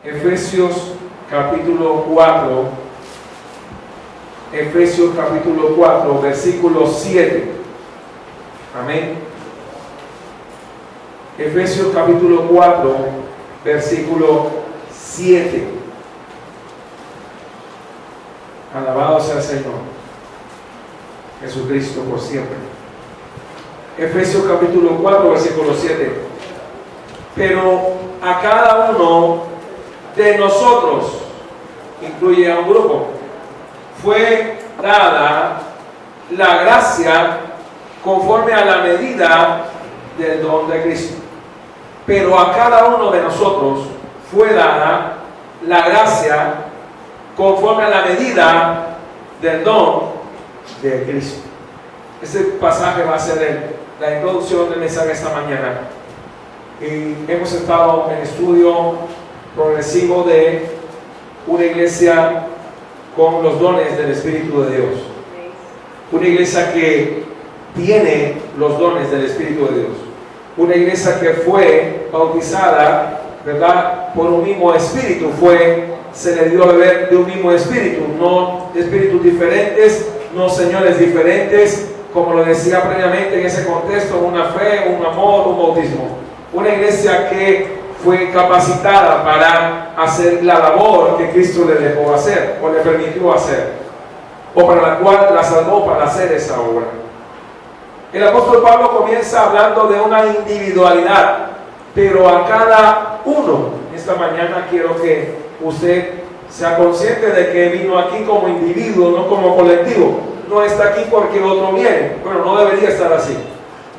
Efesios capítulo 4, Efesios capítulo 4, versículo 7. Amén. Efesios capítulo 4, versículo 7. Alabado sea el Señor Jesucristo por siempre. Efesios capítulo 4, versículo 7. Pero a cada uno de nosotros, incluye a un grupo, fue dada la gracia conforme a la medida del don de Cristo. Pero a cada uno de nosotros fue dada la gracia conforme a la medida del don de Cristo. Este pasaje va a ser la introducción del mensaje esta mañana. Y hemos estado en estudio progresivo de una iglesia con los dones del Espíritu de Dios. Una iglesia que tiene los dones del Espíritu de Dios. Una iglesia que fue bautizada, ¿verdad?, por un mismo Espíritu. Se le dio a beber de un mismo Espíritu, no espíritus diferentes, no señores diferentes, como lo decía previamente en ese contexto, una fe, un amor, un bautismo. Una iglesia que fue capacitada para hacer la labor que Cristo le dejó hacer, o le permitió hacer, o para la cual la salvó para hacer esa obra. El apóstol Pablo comienza hablando de una individualidad, pero a cada uno. Esta mañana quiero que usted sea consciente de que vino aquí como individuo, no como colectivo. No está aquí porque el otro viene. Bueno, no debería estar así.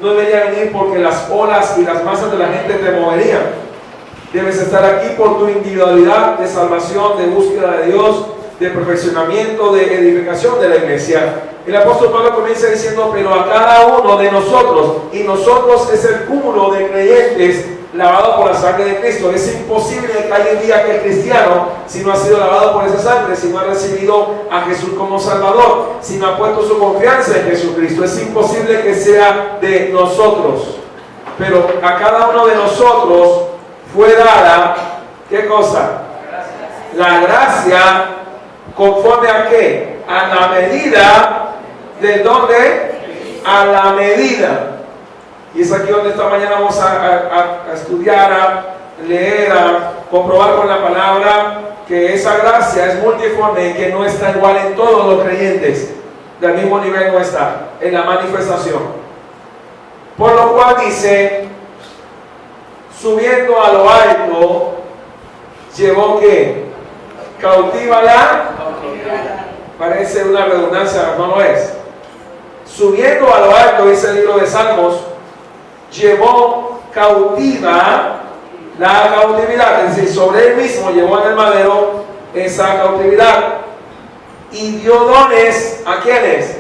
No debería venir porque las olas y las masas de la gente te moverían. Debes estar aquí por tu individualidad de salvación, de búsqueda de Dios, de perfeccionamiento, de edificación de la iglesia. El apóstol Pablo comienza diciendo, pero a cada uno de nosotros, y nosotros es el cúmulo de creyentes lavado por la sangre de Cristo. Es imposible que haya un día que el cristiano, si no ha sido lavado por esa sangre, si no ha recibido a Jesús como Salvador, si no ha puesto su confianza en Jesucristo, es imposible que sea de nosotros. Pero a cada uno de nosotros fue dada, ¿qué cosa? La gracia, ¿conforme a qué? A la medida del don de, a la medida. Y es aquí donde esta mañana vamos a estudiar, a leer, a comprobar con la palabra que esa gracia es multiforme y que no está igual en todos los creyentes. Del mismo nivel no está en la manifestación. Por lo cual dice, subiendo a lo alto, llevó que cautiva la, parece una redundancia, no lo es. Subiendo a lo alto, dice el libro de Salmos, llevó cautiva la cautividad, es decir, sobre él mismo llevó en el madero esa cautividad y dio dones a quienes,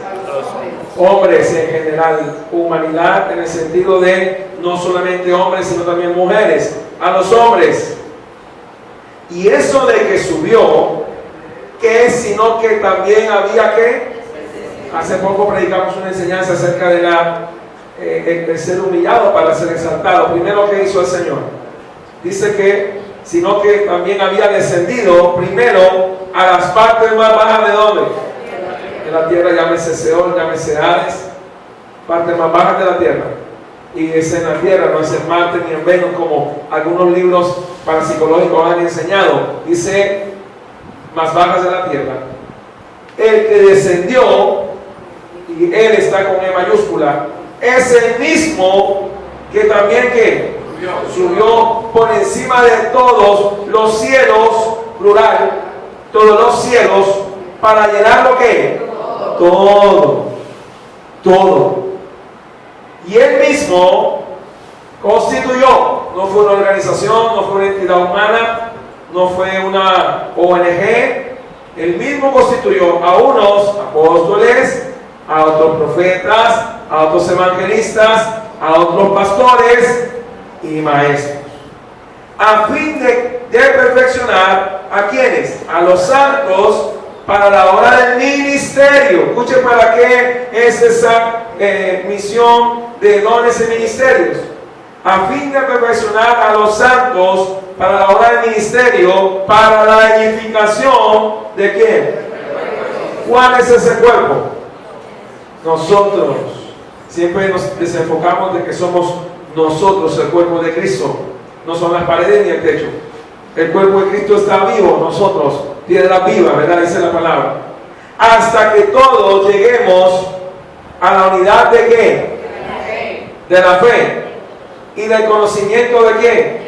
hombres en general, humanidad en el sentido de no solamente hombres sino también mujeres, a los hombres. Y eso de que subió, ¿qué es sino que también había que? Hace poco predicamos una enseñanza acerca de el ser humillado para ser exaltado. Primero, ¿qué hizo el Señor? Dice que, sino que también había descendido primero a las partes más bajas de ¿dónde? De la tierra, llámese Seol, llámese Hades, partes más bajas de la tierra. Y es en la tierra, no es en Marte ni en Venus, como algunos libros parapsicológicos han enseñado. Dice, más bajas de la tierra. El que descendió, y él está con E mayúscula, es el mismo que también que subió por encima de todos los cielos, plural, todos los cielos, para llenar lo que todo. Y él mismo constituyó, no fue una organización, no fue una entidad humana, no fue una ONG, él mismo constituyó a unos apóstoles, a otros profetas, a otros evangelistas, a otros pastores y maestros, a fin de perfeccionar a quienes, a los santos, para la obra del ministerio. Escuchen para qué es esa misión de dones y ministerios, a fin de perfeccionar a los santos para la obra del ministerio, para la edificación ¿de quién? ¿Cuál es ese cuerpo? Nosotros. Siempre nos desenfocamos de que somos nosotros el cuerpo de Cristo. No son las paredes ni el techo. El cuerpo de Cristo está vivo, nosotros, piedra viva, ¿verdad? Dice la palabra. Hasta que todos lleguemos a la unidad de ¿qué? De la fe. ¿Y del conocimiento de quién?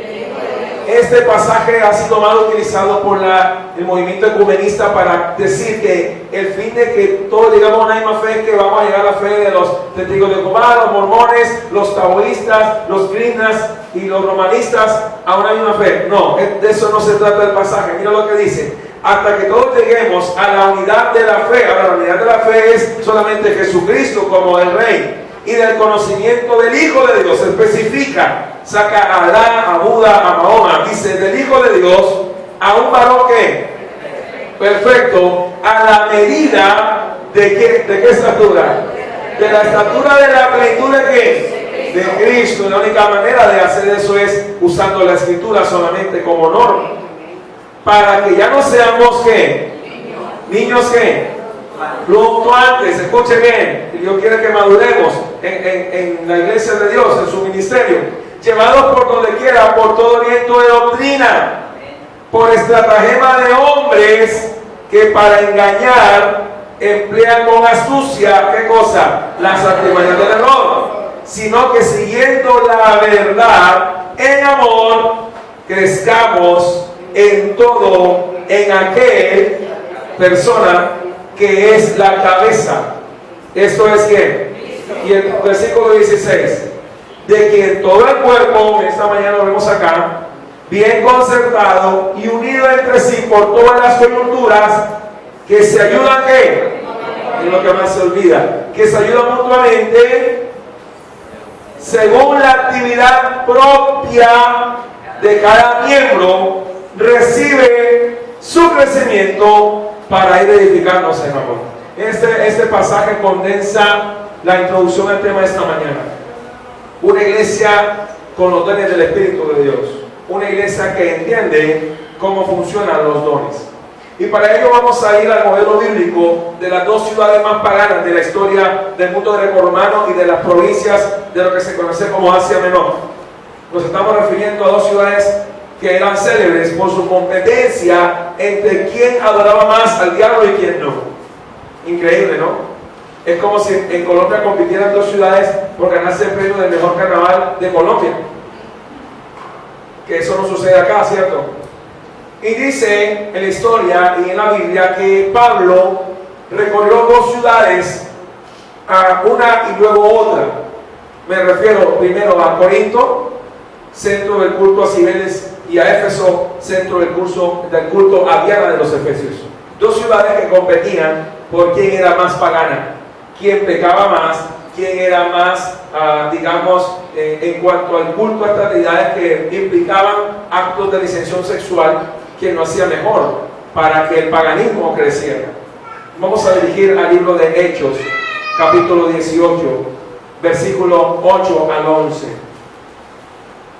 Este pasaje ha sido mal utilizado por el movimiento ecumenista para decir que el fin de que todos llegamos a una misma fe es que vamos a llegar a la fe de los testigos de Jehová, los mormones, los taoístas, los krishnas y los romanistas a una misma fe. No, de eso no se trata el pasaje. Mira lo que dice: hasta que todos lleguemos a la unidad de la fe. Ahora, la unidad de la fe es solamente Jesucristo como el Rey, y del conocimiento del Hijo de Dios. Se especifica, saca a Adán, a Buda, a Mahoma, dice del Hijo de Dios, a un varón que perfecto, a la medida de qué estatura, de la estatura de la plenitud de qué, de Cristo. La única manera de hacer eso es usando la Escritura solamente como norma, para que ya no seamos ¿qué? Niños ¿qué? Fluctuantes. Escuche bien, Dios quiere que maduremos en la iglesia de Dios, en su ministerio, llevados por donde quiera, por todo viento de doctrina, por estratagema de hombres que para engañar emplean con astucia, ¿qué cosa? Las artimañas del error, sino que siguiendo la verdad en amor, crezcamos en todo en aquel persona que es la cabeza. Esto es que, y el versículo 16, de quien todo el cuerpo, esta mañana lo vemos acá, bien concertado y unido entre sí por todas las coyunturas, que se ayudan ¿qué? Es lo que más se olvida, que se ayudan mutuamente según la actividad propia de cada miembro, recibe su crecimiento para ir edificándose en amor. Este pasaje condensa la introducción al tema de esta mañana. Una iglesia con los dones del Espíritu de Dios. Una iglesia que entiende cómo funcionan los dones. Y para ello vamos a ir al modelo bíblico de las dos ciudades más paganas de la historia del mundo grecorromano y de las provincias de lo que se conoce como Asia Menor. Nos estamos refiriendo a dos ciudades que eran célebres por su competencia entre quién adoraba más al diablo y quién no. Increíble, ¿no? Es como si en Colombia compitieran dos ciudades por ganarse el premio del mejor carnaval de Colombia. Que eso no sucede acá, ¿cierto? Y dice en la historia y en la Biblia que Pablo recorrió dos ciudades, a una y luego otra. Me refiero primero a Corinto, centro del culto a Cibeles, y a Éfeso, centro del culto a Diana de los Efesios. Dos ciudades que competían por quién era más pagana, quién pecaba más, quién era más, digamos, en cuanto al culto a estas deidades que implicaban actos de disensión sexual, quien lo hacía mejor para que el paganismo creciera. Vamos a dirigir al libro de Hechos, capítulo 18, versículo 8 al 11,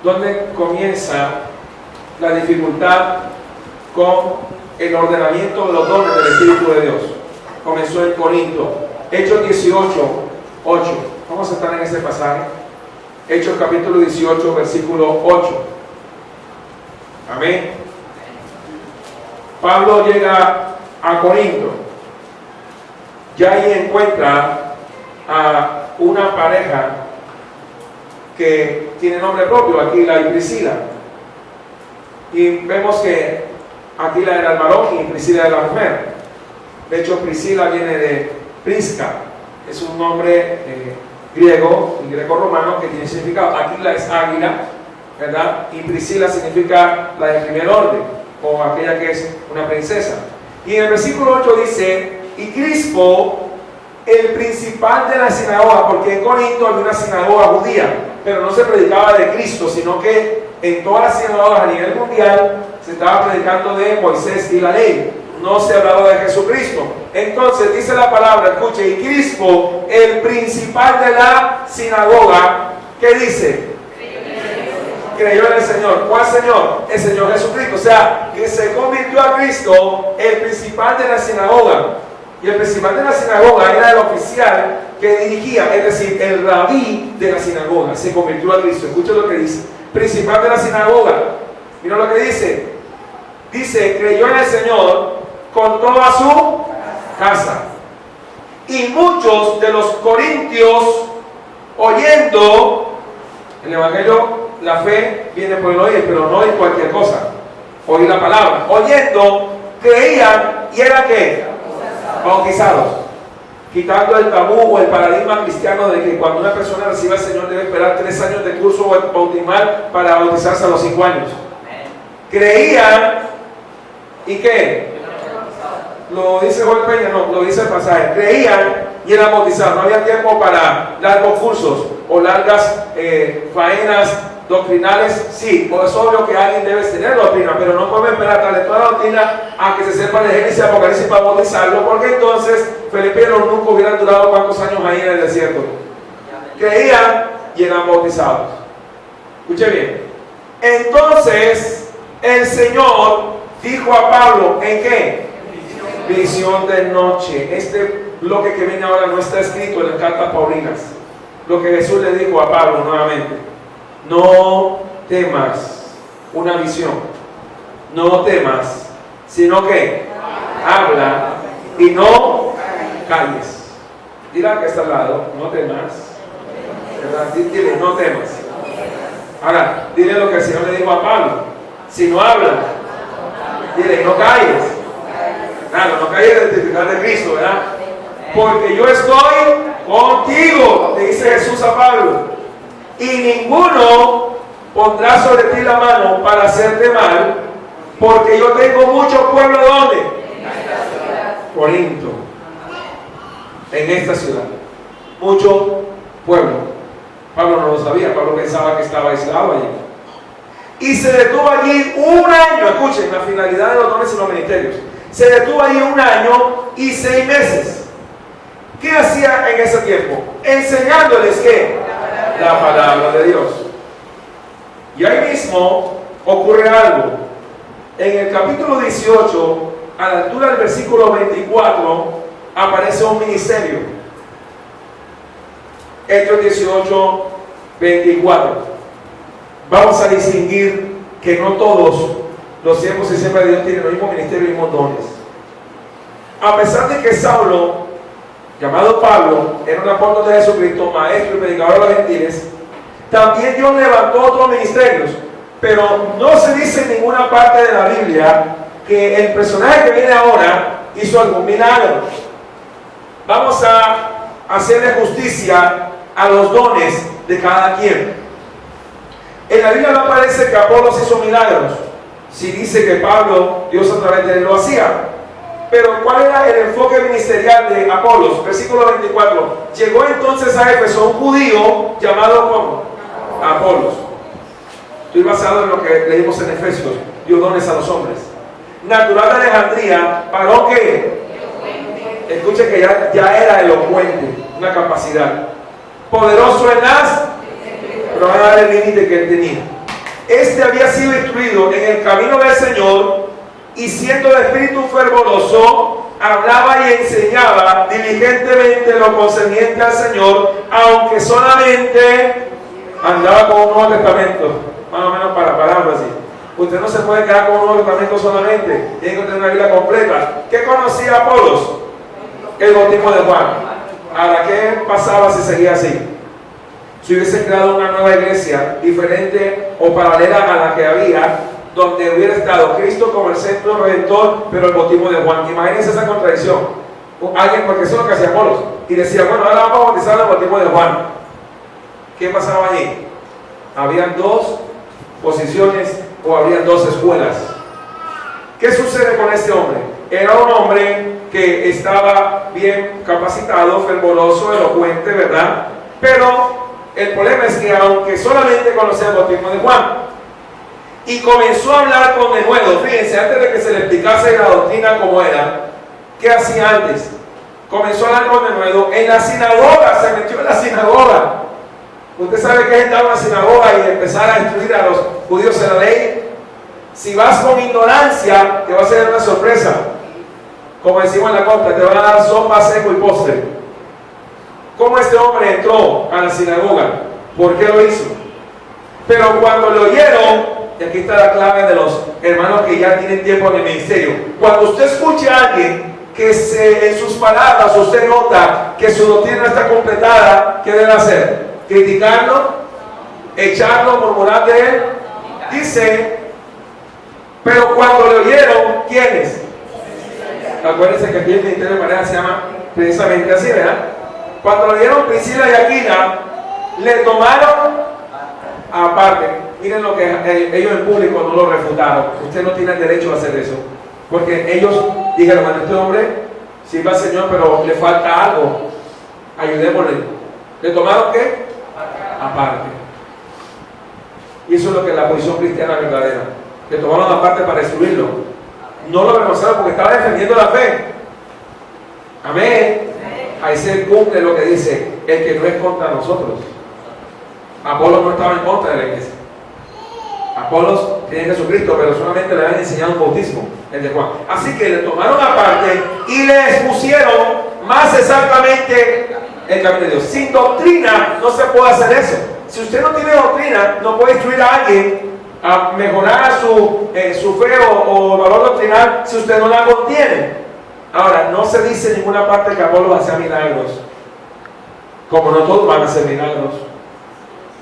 donde comienza la dificultad con el ordenamiento de los dones del Espíritu de Dios. Comenzó en Corinto. Hechos 18, 8. Vamos a estar en este pasaje. Hechos capítulo 18, versículo 8. Amén. Pablo llega a Corinto. Ya ahí encuentra a una pareja que tiene nombre propio, Aquila y Priscila. Y vemos que Aquila era el varón y Priscila era la mujer. De hecho, Priscila viene de Prisca, es un nombre griego y greco-romano que tiene significado. Aquila es águila, ¿verdad? Y Priscila significa la de primer orden, o aquella que es una princesa. Y en el versículo 8 dice: y Crispo, el principal de la sinagoga, porque en Corinto había una sinagoga judía, pero no se predicaba de Cristo, sino que en todas las sinagogas a nivel mundial se estaba predicando de Moisés y la ley, no se hablaba de Jesucristo. Entonces dice la palabra, escuche, y Crispo, el principal de la sinagoga, ¿qué dice? creyó en el Señor. ¿Cuál Señor? El Señor Jesucristo. O sea, que se convirtió a Cristo el principal de la sinagoga. Y el principal de la sinagoga era el oficial que dirigía, es decir, el rabí de la sinagoga. Se convirtió a Cristo. Escucha lo que dice. Principal de la sinagoga. Mira lo que dice. Dice, creyó en el Señor con toda su casa. Y muchos de los corintios, oyendo el Evangelio, la fe viene por el oír, pero no en cualquier cosa. Oír la palabra. Oyendo, creían y eran ¿qué? Bautizados. Quitando el tabú o el paradigma cristiano de que cuando una persona recibe al Señor debe esperar 3 años de curso bautismal para bautizarse a los 5 años. Creían y ¿qué? Lo dice Juan Peña, no, lo dice el pasaje. Creían y eran bautizados. No había tiempo para largos cursos o largas faenas doctrinales. Sí, pues es obvio que alguien debe tener doctrina, pero no puede esperar darle toda la doctrina a que se sepa de Génesis y Apocalipsis para bautizarlo, porque entonces Felipe y los nunca hubieran durado cuántos años ahí en el desierto. Creían y eran bautizados. Escuche bien. Entonces el Señor dijo a Pablo, ¿en qué? Visión de noche. Este bloque que viene ahora no está escrito en las cartas paulinas. Lo que Jesús le dijo a Pablo nuevamente: no temas, una visión, no temas, sino que habla y no calles. Dile al que está al lado, no temas, ¿verdad? Dile, no temas. Ahora, dile lo que el Señor le dijo a Pablo: si no habla, dile, no calles. Claro, no calles de testificar de Cristo, ¿verdad? Porque yo estoy contigo, le dice Jesús a Pablo, y ninguno pondrá sobre ti la mano para hacerte mal, porque yo tengo mucho pueblo. ¿Dónde? En esta ciudad. Corinto. En esta ciudad. Mucho pueblo. Pablo no lo sabía, Pablo pensaba que estaba aislado allí. Y se detuvo allí 1 año, escuchen, la finalidad de los dones y los ministerios. Se detuvo allí 1 año y 6 meses. ¿Qué hacía en ese tiempo? Enseñándoles ¿qué? La palabra de Dios. Y ahí mismo ocurre algo. En el capítulo 18, a la altura del versículo 24, aparece un ministerio. Hechos 18, 24. Vamos a distinguir que no todos los siervos y siervas de Dios tienen los mismos ministerios y los mismos dones. A pesar de que Saulo, llamado Pablo, era un apóstol de Jesucristo, maestro y predicador de los gentiles, también Dios levantó otros ministerios, pero no se dice en ninguna parte de la Biblia que el personaje que viene ahora hizo algún milagro. Vamos a hacerle justicia a los dones de cada quien. En la Biblia no aparece que Apolos hizo milagros. Sí dice que Pablo, Dios a través de él lo hacía. Pero ¿cuál era el enfoque ministerial de Apolos? Versículo 24. Llegó entonces a Éfeso un judío llamado ¿cómo? Apolos. Estoy basado en lo que leímos en Efesios. Dio dones a los hombres. Natural de Alejandría, varón que escuche que ya era elocuente, una capacidad. Poderoso en las, pero van a dar el límite que él tenía. Este había sido instruido en el camino del Señor, y siendo de espíritu fervoroso, hablaba y enseñaba diligentemente lo concerniente al Señor, aunque solamente andaba con un Nuevo Testamento, más o menos para palabras así. Usted no se puede quedar con un Nuevo Testamento solamente, tiene que tener una Biblia completa. ¿Qué conocía Apolos? El bautismo de Juan. Ahora, ¿qué pasaba si seguía así? Si hubiese creado una nueva iglesia diferente o paralela a la que había, donde hubiera estado Cristo como el centro redentor, pero el bautismo de Juan. Imagínense esa contradicción. Alguien, porque eso es lo que hacía Apolos, y decía, bueno, ahora vamos a bautizar el bautismo de Juan. ¿Qué pasaba allí? Habían 2 posiciones o habían 2 escuelas. ¿Qué sucede con este hombre? Era un hombre que estaba bien capacitado, fervoroso, elocuente, ¿verdad? Pero el problema es que aunque solamente conocía el bautismo de Juan, y comenzó a hablar con denuedo, fíjense, antes de que se le explicase la doctrina como era, ¿qué hacía antes? Comenzó a hablar con denuedo en la sinagoga, se metió en la sinagoga. Usted sabe que es entrar a una sinagoga y empezar a instruir a los judíos en la ley. Si vas con ignorancia, te va a ser una sorpresa. Como decimos en la costa, te van a dar sopa, seco y postre. ¿Cómo este hombre entró a la sinagoga? ¿Por qué lo hizo? Pero cuando lo oyeron, y aquí está la clave de los hermanos que ya tienen tiempo en el ministerio, cuando usted escuche a alguien que en sus palabras usted nota que su doctrina no está completada, ¿qué debe hacer? ¿Criticarlo? ¿Echarlo? ¿Murmurar de él? Dice, pero cuando le oyeron, ¿quiénes? Acuérdense que aquí el ministerio de manera se llama precisamente así, ¿verdad? Cuando lo oyeron Priscila y Aquila, le tomaron aparte. Miren lo que ellos en público no lo refutaron. Usted no tiene el derecho a hacer eso. Porque ellos dijeron, bueno, este hombre sirva al Señor, pero le falta algo. Ayudémosle. ¿Le tomaron qué? Aparte. Y eso es lo que es la posición cristiana verdadera. Le tomaron aparte para destruirlo. No lo reconocieron porque estaba defendiendo la fe. Amén. Ahí se cumple lo que dice, el que no es contra nosotros. Apolo no estaba en contra de la iglesia. Apolos tiene Jesucristo, pero solamente le habían enseñado un bautismo, el de Juan. Así que le tomaron aparte y le expusieron más exactamente el camino de Dios. Sin doctrina no se puede hacer eso. Si usted no tiene doctrina, no puede instruir a alguien a mejorar su fe o valor doctrinal si usted no la contiene. Ahora, no se dice en ninguna parte que Apolos hacía milagros. Como no todos van a hacer milagros,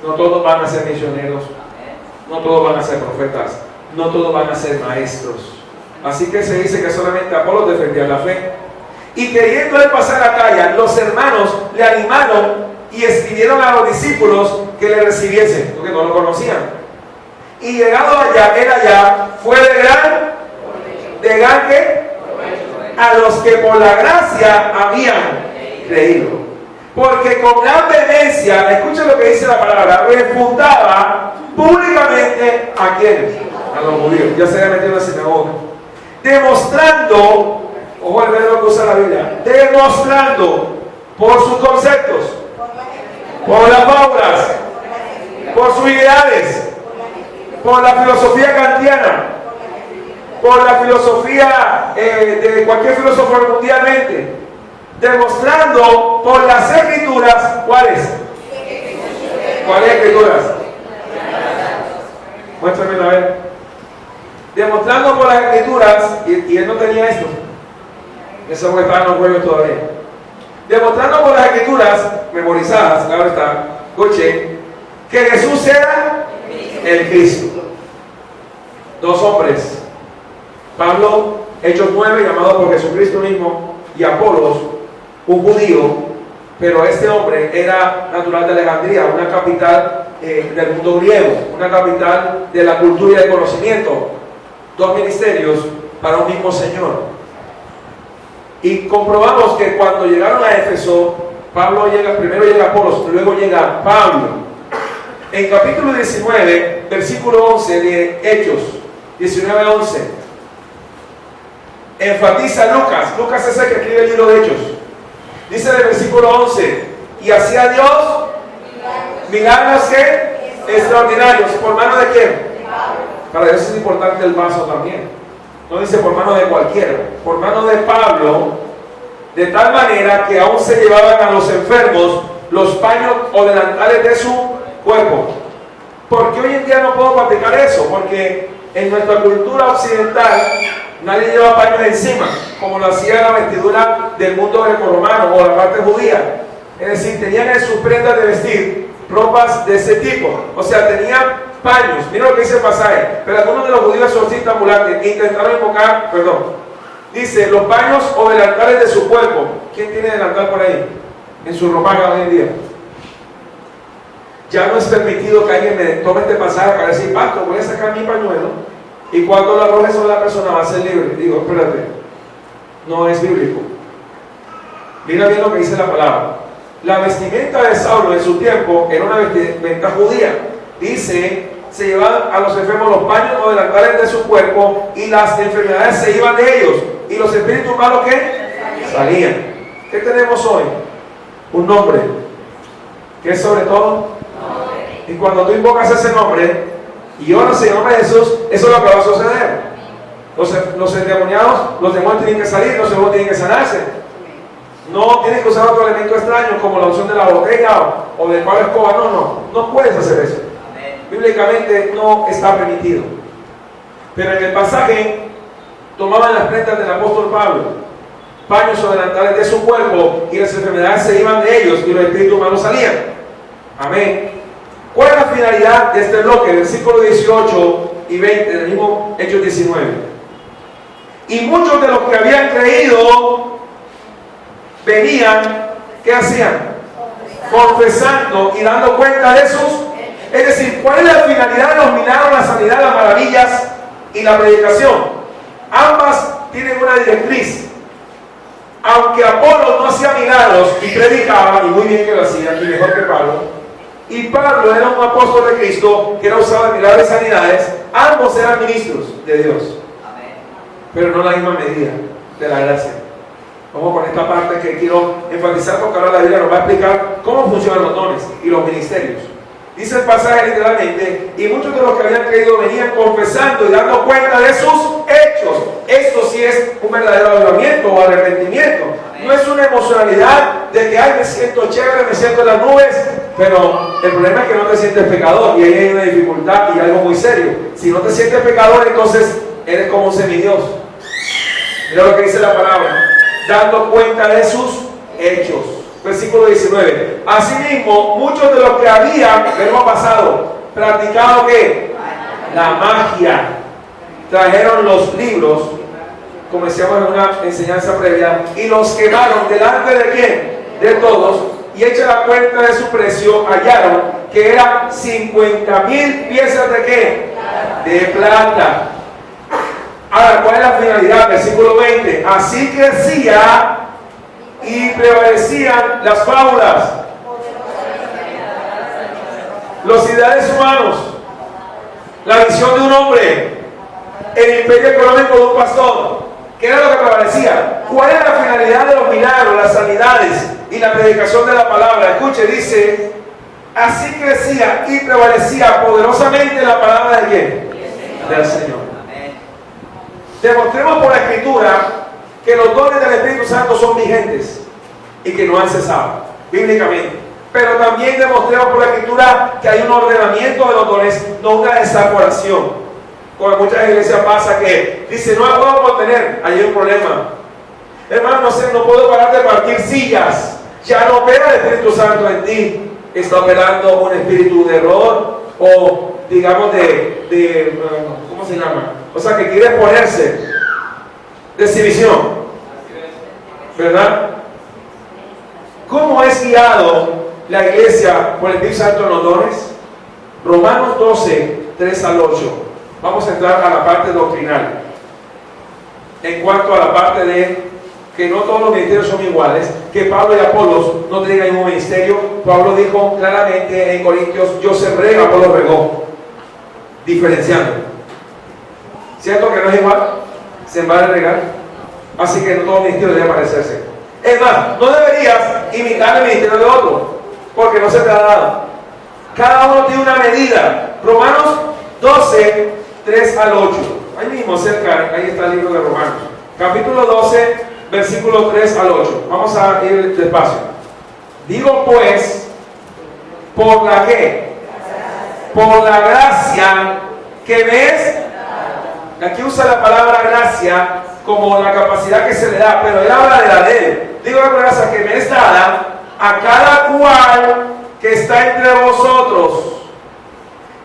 no todos van a ser misioneros, no todos van a ser profetas, no todos van a ser maestros. Así que se dice que solamente Apolos defendía la fe. Y queriendo él pasar a Acaya, los hermanos le animaron y escribieron a los discípulos que le recibiesen, porque no lo conocían. Y llegado allá, él allá fue de gran ¿qué? A los que por la gracia habían creído. Porque con gran vehemencia, escuchen lo que dice la palabra, refutaba públicamente a quienes, a los judíos, ya se había metido en la sinagoga, demostrando, ojo el verbo que usa la Biblia, demostrando por sus conceptos, por las fábulas, por sus ideales, por la filosofía kantiana, por la filosofía de cualquier filósofo mundialmente, demostrando por las escrituras, ¿cuáles? ¿Cuáles escrituras? Muéstramelo a ver. Demostrando por las escrituras, y él no tenía esto, eso porque estaba en los juegos todavía. Demostrando por las escrituras memorizadas, claro está, escuchen, que Jesús era el Cristo. Dos hombres, Pablo, Hechos 9, llamado por Jesucristo mismo, y Apolos, un judío, pero este hombre era natural de Alejandría, una capital del mundo griego, una capital de la cultura y del conocimiento. Dos ministerios para un mismo Señor. Y comprobamos que cuando llegaron a Éfeso, primero llega Apolos, luego llega Pablo. En capítulo 19, versículo 11 de Hechos, 19-11, enfatiza Lucas es el que escribe el libro de Hechos. Dice en el versículo 11, y hacía Dios milagros que extraordinarios. ¿Por mano de quién? Para Dios es importante el vaso también. No dice por mano de cualquiera, por mano de Pablo, de tal manera que aún se llevaban a los enfermos los paños o delantales de su cuerpo. ¿Por qué hoy en día no puedo practicar eso? Porque en nuestra cultura occidental nadie lleva paños encima, como lo hacía la vestidura del mundo grecorromano o la parte judía. Es decir, tenían en sus prendas de vestir ropas de ese tipo. O sea, tenían paños. Mira lo que dice el pasaje. Pero algunos de los judíos exorcistas ambulantes intentaron invocar, dice, los paños o delantales de su cuerpo. ¿Quién tiene delantal por ahí? En su ropaje hoy en día. Ya no es permitido que alguien me tome este pasaje para decir, pastor, voy a sacar mi pañuelo y cuando lo arroje sobre la persona va a ser libre. Digo, espérate, no es bíblico. Mira bien lo que dice la palabra. La vestimenta de Saulo en su tiempo era una vestimenta judía. Dice, se llevaban a los enfermos los paños o delantales de su cuerpo y las enfermedades se iban de ellos. ¿Y los espíritus malos qué? Salían. ¿Qué tenemos hoy? Un nombre. ¿Qué es sobre todo? Y cuando tú invocas ese nombre y oras en el nombre de Jesús, eso es lo que va a suceder. Los endemoniados, los demonios tienen que salir, los demonios tienen que sanarse. No tienes que usar otro elemento extraño como la unción de la botella o del palo escoba. No puedes hacer eso. Bíblicamente no está permitido. Pero en el pasaje tomaban las prendas del apóstol Pablo, paños o delantales de su cuerpo, y las enfermedades se iban de ellos y los espíritus malos salían. Amén. ¿Cuál es la finalidad de este bloque? Versículos 18 y 20 del mismo Hechos 19. Y muchos de los que habían creído venían, ¿qué hacían? Confesando y dando cuenta de sus. Es decir, ¿cuál es la finalidad de los milagros, la sanidad, las maravillas y la predicación? Ambas tienen una directriz. Aunque Apolo no hacía milagros y predicaba, y muy bien que lo hacía, y mejor que Pablo, y Pablo era un apóstol de Cristo que era usado en milagros y sanidades, ambos eran ministros de Dios. Pero no la misma medida de la gracia. Vamos con esta parte que quiero enfatizar, porque ahora la Biblia nos va a explicar cómo funcionan los dones y los ministerios. Dice el pasaje literalmente, y muchos de los que habían creído venían confesando y dando cuenta de sus hechos. Esto sí es un verdadero avivamiento o arrepentimiento. No es una emocionalidad de que, ay, me siento chévere, me siento en las nubes, pero el problema es que no te sientes pecador, y ahí hay una dificultad y algo muy serio. Si no te sientes pecador, entonces eres como un semidios. Mira lo que dice la palabra, dando cuenta de sus hechos. Versículo 19. Asimismo, muchos de los que habían, verbo pasado, practicado ¿qué? La magia, trajeron los libros, como decíamos en una enseñanza previa, y los quemaron delante de ¿quién? De todos, y hecha la cuenta de su precio, hallaron que eran 50,000 piezas de ¿qué? De plata. Ahora, ¿cuál es la finalidad? Versículo 20. Así crecía y prevalecían las fábulas, los ideales humanos, la visión de un hombre, el imperio económico de un pastor. ¿Qué era lo que prevalecía? ¿Cuál era la finalidad de los milagros, las sanidades y la predicación de la palabra? Escuche, dice, así crecía y prevalecía poderosamente la palabra de ¿quién? Del Señor. Demostremos por la Escritura que los dones del Espíritu Santo son vigentes y que no han cesado, bíblicamente. Pero también demostremos por la Escritura que hay un ordenamiento de los dones, no una desaforación. Como en muchas iglesias pasa que dice, no la puedo contener, hay un problema. Hermano, no puedo parar de partir sillas. Ya no opera el Espíritu Santo en ti. Está operando un espíritu de error o, digamos, ¿cómo se llama? O sea, que quiere ponerse de exhibición, ¿verdad? ¿Cómo es guiado la iglesia por el Espíritu Santo en los dones? Romanos 12, 3 al 8. Vamos a entrar a la parte doctrinal. En cuanto a la parte de que no todos los ministerios son iguales, que Pablo y Apolos no tienen el mismo ministerio. Pablo dijo claramente en Corintios, yo sembré, Apolos regó, diferenciando. ¿Cierto que no es igual? Sembrar y regar. Así que no todo ministerio debe parecerse. Es más, no deberías imitar el ministerio de otro, porque no se te ha dado. Cada uno tiene una medida. Romanos 12, 3 al 8. Ahí mismo cerca, ahí está el libro de Romanos. Capítulo 12, versículo 3 al 8. Vamos a ir despacio. Digo pues, ¿por la qué? Por la gracia que ves. Aquí usa la palabra gracia como la capacidad que se le da, pero él habla de la de él. Digo la gracia que me es dada a cada cual que está entre vosotros,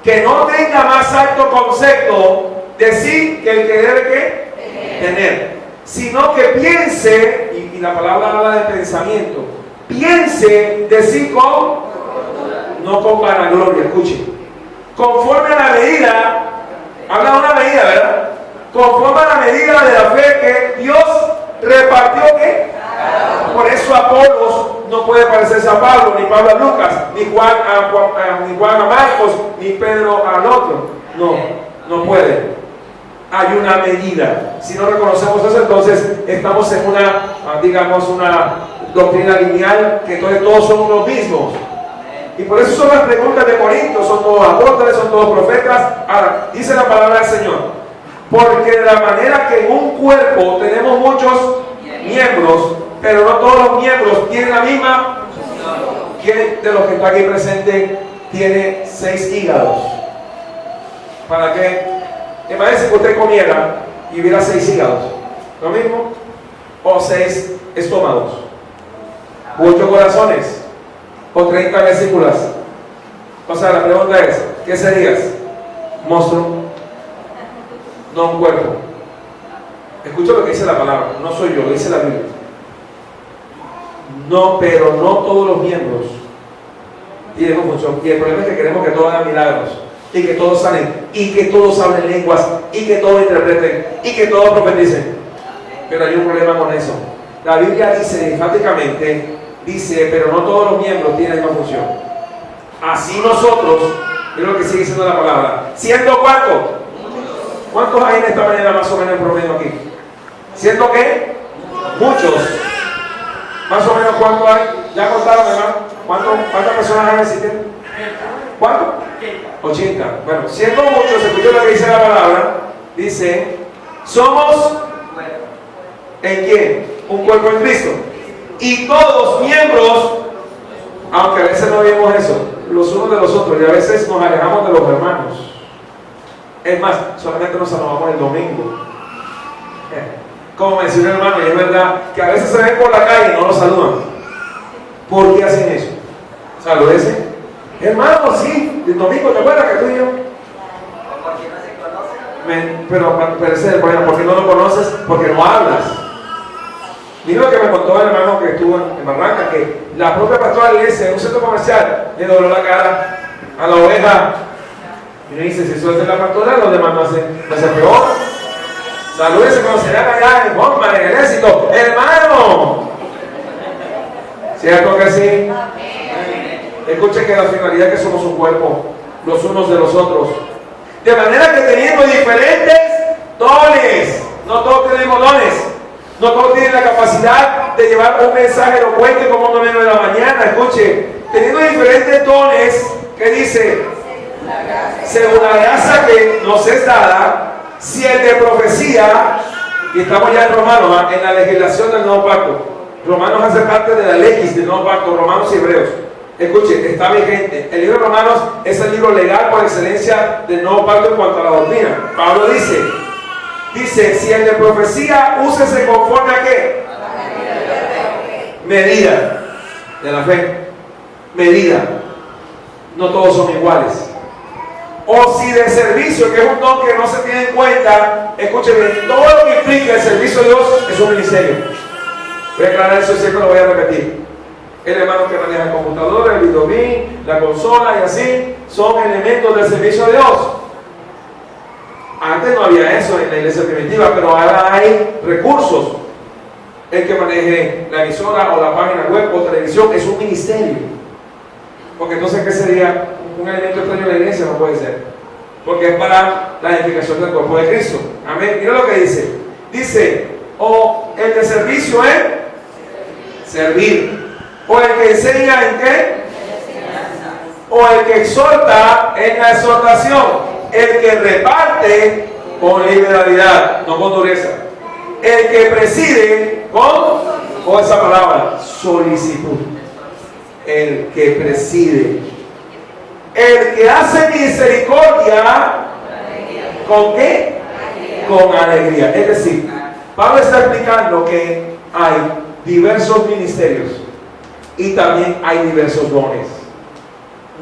que no tenga más alto concepto de sí que el que debe ¿qué? Tener, sino que piense, y la palabra habla de pensamiento, piense de sí no con vanagloria, escuche, conforme a la medida, habla de una medida, ¿verdad? Conforme a la medida de la fe que Dios repartió, ¿qué? Por eso Apolos no puede parecerse a Pablo, ni Pablo a Lucas, ni Juan a Marcos, ni Pedro al otro. No puede. Hay una medida. Si no reconocemos eso, entonces estamos en una, digamos, una doctrina lineal, que entonces todos son los mismos. Y por eso son las preguntas de Corintios, son todos apóstoles, son todos profetas. Ahora, dice la palabra del Señor, porque de la manera que en un cuerpo tenemos muchos miembros, pero no todos los miembros tienen la misma. ¿Quién de los que está aquí presente tiene 6 hígados? ¿Para qué? Imagínese que usted comiera y hubiera 6 hígados, ¿lo mismo? O 6 estómagos, u 8 corazones, o 30 vesículas. O sea, la pregunta es, ¿qué serías? Monstruo, no un cuerpo. Escucha lo que dice la palabra, no soy yo, lo dice la Biblia. No, pero no todos los miembros tienen una función. Y el problema es que queremos que todos hagan milagros, y que todos salen, y que todos hablen lenguas, y que todos interpreten, y que todos profeticen. Pero hay un problema con eso. La Biblia dice enfáticamente, dice, pero no todos los miembros tienen la misma función. Así nosotros, es lo que sigue diciendo la palabra, ¿siendo cuánto? ¿Cuántos hay en esta mañana más o menos en promedio aquí? ¿Siendo qué? Muchos. Más o menos, ¿cuánto hay? ¿Ya contaron, hermano? ¿Cuántas personas hay asistentes? ¿Cuánto? 80. Bueno, siendo muchos, escuchen lo que dice la palabra. Dice, somos ¿en quién? Un cuerpo en Cristo. Y todos miembros, aunque a veces no vemos eso, los unos de los otros, y a veces nos alejamos de los hermanos. Es más, solamente nos saludamos el domingo. Como me decía un hermano, y es verdad que a veces se ven por la calle y no los saludan. ¿Por qué hacen eso? Saludese. Hermano, sí, el domingo, ¿te acuerdas que tú y yo? Porque no se conocen. Pero ese es el problema, ¿por qué no lo conoces? Porque no hablas. Mira lo que me contó el hermano que estuvo en Barranca, que la propia pastora de la iglesia en un centro comercial le dobló la cara a la oveja. Y me dice, si eso es de la pastora, los demás no hacen peor. Salúdense cuando se hagan allá en Bomba, en el Éxito. ¡Hermano! ¿Cierto que sí? Escuchen que la finalidad es que somos un cuerpo, los unos de los otros. De manera que teniendo diferentes dones, no todos tenemos dones, no todos tienen la capacidad de llevar un mensaje elocuente como un domingo de la mañana. Escuche, teniendo diferentes dones, ¿qué dice? Según la gracia que nos es dada, si el de profecía, y estamos ya en Romanos, en la legislación del nuevo pacto. Romanos hace parte de la legis del nuevo pacto, Romanos y Hebreos. Escuche, está vigente. El libro de Romanos es el libro legal por excelencia del nuevo pacto en cuanto a la doctrina. Pablo dice, si el de profecía, úsese conforme a qué? Medida de la fe. Medida. No todos son iguales. O si de servicio, que es un don que no se tiene en cuenta, escuche bien, todo lo que implica el servicio de Dios es un ministerio. Voy a aclarar eso y siempre lo voy a repetir. El hermano que maneja el computador, el videobeam, la consola y así, son elementos del servicio de Dios. Antes no había eso en la iglesia primitiva, pero ahora hay recursos. El que maneje la emisora o la página web o televisión es un ministerio. Porque entonces, ¿qué sería? Un elemento extraño de la iglesia no puede ser, porque es para la edificación del cuerpo de Cristo. Amén. Mira lo que dice. Dice, o el de servicio es servir, o el que enseña en qué, o el que exhorta en la exhortación, el que reparte con liberalidad, no con dureza, el que preside con esa palabra, solicitud, el que preside. El que hace misericordia, ¿con qué? Con alegría. Es decir, Pablo está explicando que hay diversos ministerios y también hay diversos dones.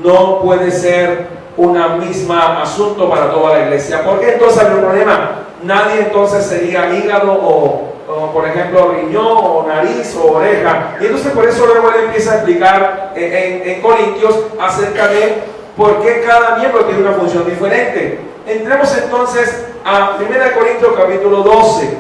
No puede ser una misma asunto para toda la iglesia. ¿Por qué entonces hay un problema? Nadie entonces sería hígado o por ejemplo riñón o nariz o oreja. Y entonces por eso luego él empieza a explicar en Corintios acerca de por qué cada miembro tiene una función diferente. Entremos entonces a 1 Corintios capítulo 12.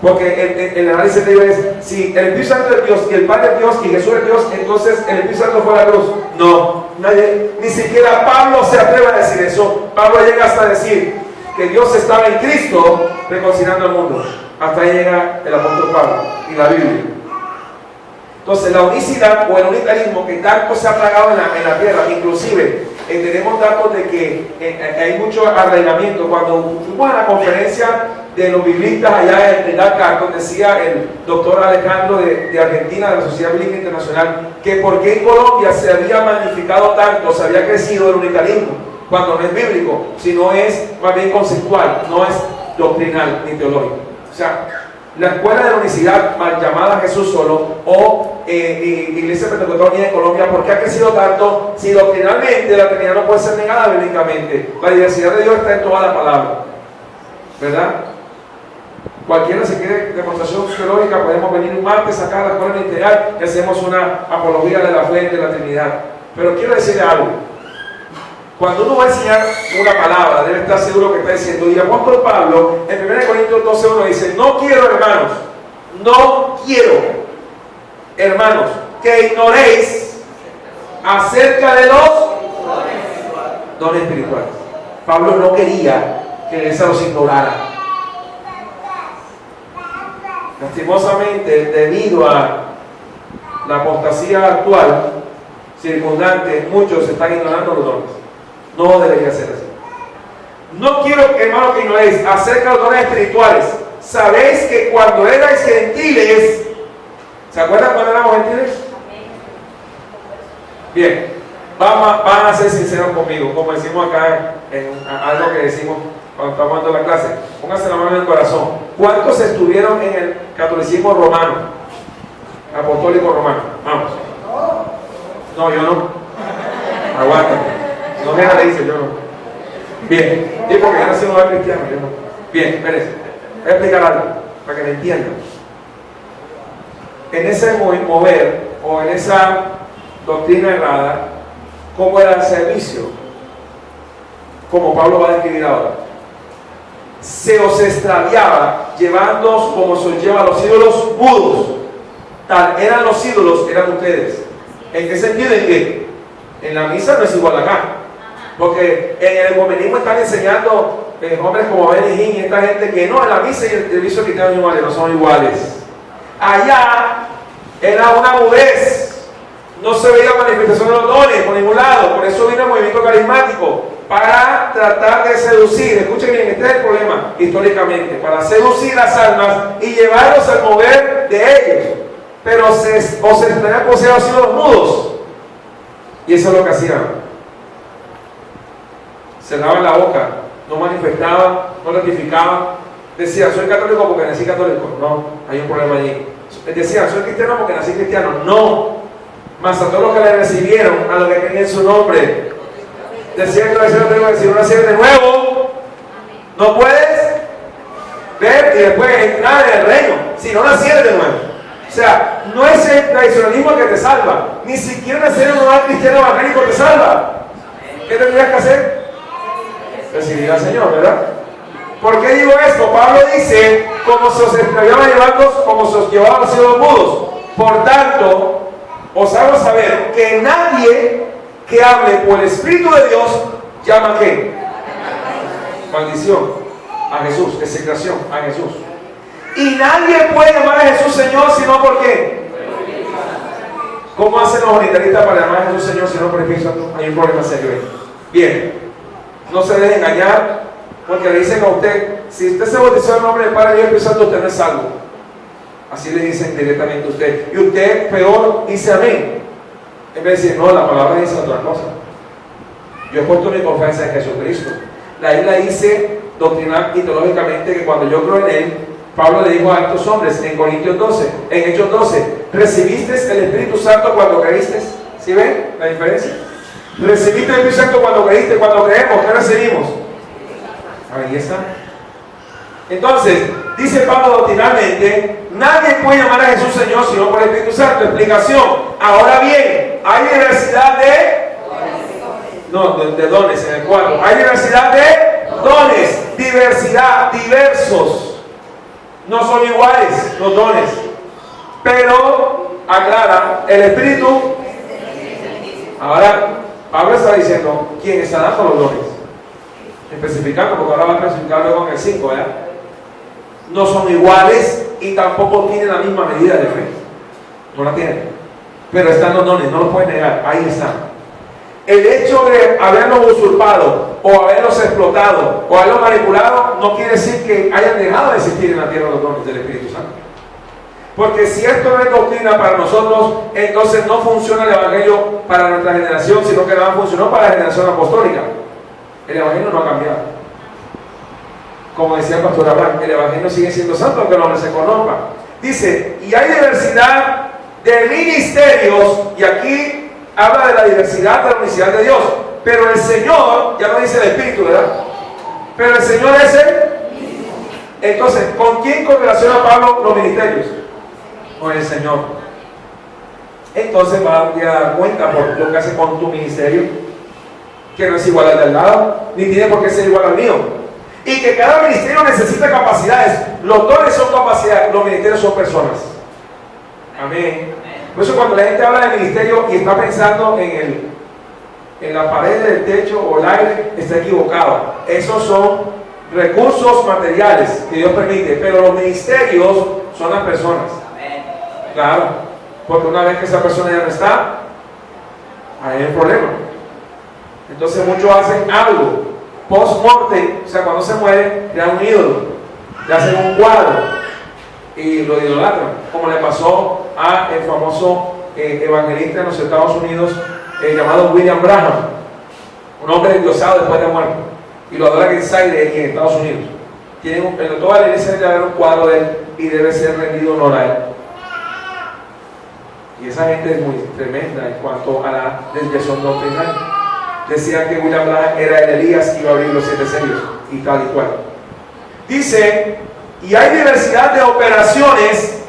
Porque el análisis de Dios es, si el Espíritu Santo es Dios y el Padre es Dios y Jesús es Dios, entonces el Espíritu Santo fue a la cruz. No, nadie, ni siquiera Pablo se atreve a decir eso. Pablo llega hasta decir que Dios estaba en Cristo reconciliando al mundo. Hasta ahí llega el apóstol Pablo y la Biblia. Entonces la unicidad o el unitarismo que tanto se ha plagado en la tierra, inclusive tenemos datos de que hay mucho arraigamiento. Cuando fuimos a la conferencia de los biblistas allá en Dakar, donde decía el doctor Alejandro de Argentina, de la Sociedad Bíblica Internacional, que por qué en Colombia se había magnificado tanto, se había crecido el unitarismo, cuando no es bíblico, sino es más bien conceptual, no es doctrinal ni teológico. O sea, la escuela de la unicidad, mal llamada Jesús solo, o Iglesia Pentecostal Unida de Colombia, ¿por qué ha crecido tanto? Si doctrinalmente la Trinidad no puede ser negada bíblicamente, la diversidad de Dios está en toda la palabra, ¿verdad? Cualquiera, si quiere demostración teológica, podemos venir un martes acá a la escuela integral y hacemos una apología de la fe de la Trinidad. Pero quiero decirle algo. Cuando uno va a enseñar una palabra, debe estar seguro que está diciendo. Y el apóstol Pablo, en 1 Corintios 12:1 dice: no quiero, hermanos, no quiero, hermanos, que ignoréis acerca de los dones espirituales. Pablo no quería que la iglesia los ignorara. Lastimosamente, debido a la apostasía actual, circundante, muchos están ignorando los dones. No debería ser así. No quiero, hermano, que ignoréis acerca de los dones espirituales. Sabéis que cuando erais gentiles, ¿se acuerdan cuando éramos gentiles? Bien, van a ser sinceros conmigo, como decimos acá en algo que decimos cuando estamos dando la clase. Pónganse la mano en el corazón. ¿Cuántos estuvieron en el catolicismo romano? Apostólico romano. Vamos. No, yo no. Aguanta. No me la dice, yo no. Bien. Y porque yo nací en un hogar cristiano, yo no. Bien, espérense. Voy a explicar algo para que me entiendan. En ese mover o en esa doctrina errada, ¿cómo era el servicio? Como Pablo va a describir ahora. Se os extraviaba llevándoos como se os lleva a los ídolos mudos. Tal eran los ídolos, eran ustedes. ¿En qué sentido? En que en la misa no es igual acá. Porque en el ecumenismo están enseñando hombres como Benny Hinn y esta gente que no, en la misa y el servicio cristiano iguales, no son iguales. Allá era una mudez, no se veía manifestación de los dones por ningún lado. Por eso vino el movimiento carismático, para tratar de seducir, escuchen bien, este es el problema históricamente, para seducir las almas y llevarlos al mover de ellos. Pero os extrañan como si hubieran sido los mudos, y eso es lo que hacían. Cerraban la boca, no manifestaban, no ratificaban. Decían: soy católico porque nací católico. No, hay un problema allí. Decían: soy cristiano porque nací cristiano. No, mas a todos los que le recibieron, a los que creen en su nombre, decían que si no nacieron de nuevo, no puedes ver y después entrar en el reino si no nacieron de nuevo. O sea, no es el tradicionalismo que te salva, ni siquiera nacer en un hogar cristiano evangélico te salva. ¿Qué tendrías que hacer? Recibir al Señor, ¿verdad? ¿Por qué digo esto? Pablo dice: como se os extraviaba llevando, como se os llevaba a los ídolos mudos. Por tanto, os hago saber que nadie que hable por el Espíritu de Dios llama ¿a qué? Maldición a Jesús, execración a Jesús. Y nadie puede llamar a Jesús Señor sino por qué. ¿Cómo hacen los unitaristas para llamar a Jesús Señor sino por el Espíritu Santo? Hay un problema serio ahí. Bien, no se deje engañar, porque le dicen a usted: si usted se bautizó en el nombre del Padre, Hijo y Espíritu Santo, usted no es salvo. Así le dicen directamente a usted. Y usted, peor, dice amén. En vez de decir: no, la palabra dice otra cosa. Yo he puesto mi confianza en Jesucristo. La Biblia dice doctrinal y teológicamente que cuando yo creo en Él, Pablo le dijo a estos hombres en Corintios 12, en Hechos 12: ¿recibiste el Espíritu Santo cuando creíste? ¿Sí ven la diferencia? ¿Recibiste el Espíritu Santo cuando creíste? Cuando creemos, ¿qué recibimos? Ahí está. Entonces, dice Pablo doctrinalmente: nadie puede llamar a Jesús Señor sino por el Espíritu Santo. Explicación: ahora bien, hay diversidad de dones en el 4. Hay diversidad de dones, diversidad, diversos. No son iguales los dones, pero aclara el Espíritu. Ahora Pablo está diciendo quién está dando los dones, especificando, porque ahora va a especificar luego en el 5, ¿verdad? No son iguales y tampoco tienen la misma medida de fe. No la tienen. Pero están los dones, no lo pueden negar, ahí están. El hecho de haberlos usurpado, o haberlos explotado, o haberlos manipulado, no quiere decir que hayan dejado de existir en la tierra los dones del Espíritu Santo. Porque si esto no es doctrina para nosotros, entonces no funciona el Evangelio para nuestra generación, sino que no funcionó para la generación apostólica. El Evangelio no ha cambiado. Como decía el pastor Abraham, el Evangelio sigue siendo santo aunque el hombre se corrompa. Dice, y hay diversidad de ministerios, y aquí habla de la diversidad de la unicidad de Dios. Pero el Señor, ya no dice el Espíritu, ¿verdad? Pero el Señor es el. Entonces, ¿con quién correlaciona Pablo los ministerios? Con el Señor. Entonces va a dar cuenta por lo que hace con tu ministerio, que no es igual al del lado, ni tiene por qué ser igual al mío. Y que cada ministerio necesita capacidades. Los dones son capacidades, los ministerios son personas. Amén. Por eso cuando la gente habla de ministerio y está pensando en la pared del techo o el aire, está equivocado. Esos son recursos materiales que Dios permite, pero los ministerios son las personas. Claro, porque una vez que esa persona ya no está, ahí hay un problema. Entonces muchos hacen algo post-mortem, o sea, cuando se muere, crean un ídolo, le hacen un cuadro y lo idolatran, como le pasó a el famoso evangelista en los Estados Unidos llamado William Branham, un hombre endiosado después de muerto, y lo adora en Zaire y en Estados Unidos. En toda la iglesia debe haber un cuadro de él y debe ser rendido honor a él. Y esa gente es muy tremenda en cuanto a la desviación doctrinal. Decía que William Branham era el Elías que iba a abrir los 7 sellos, y tal y cual. Dice, y hay diversidad de operaciones,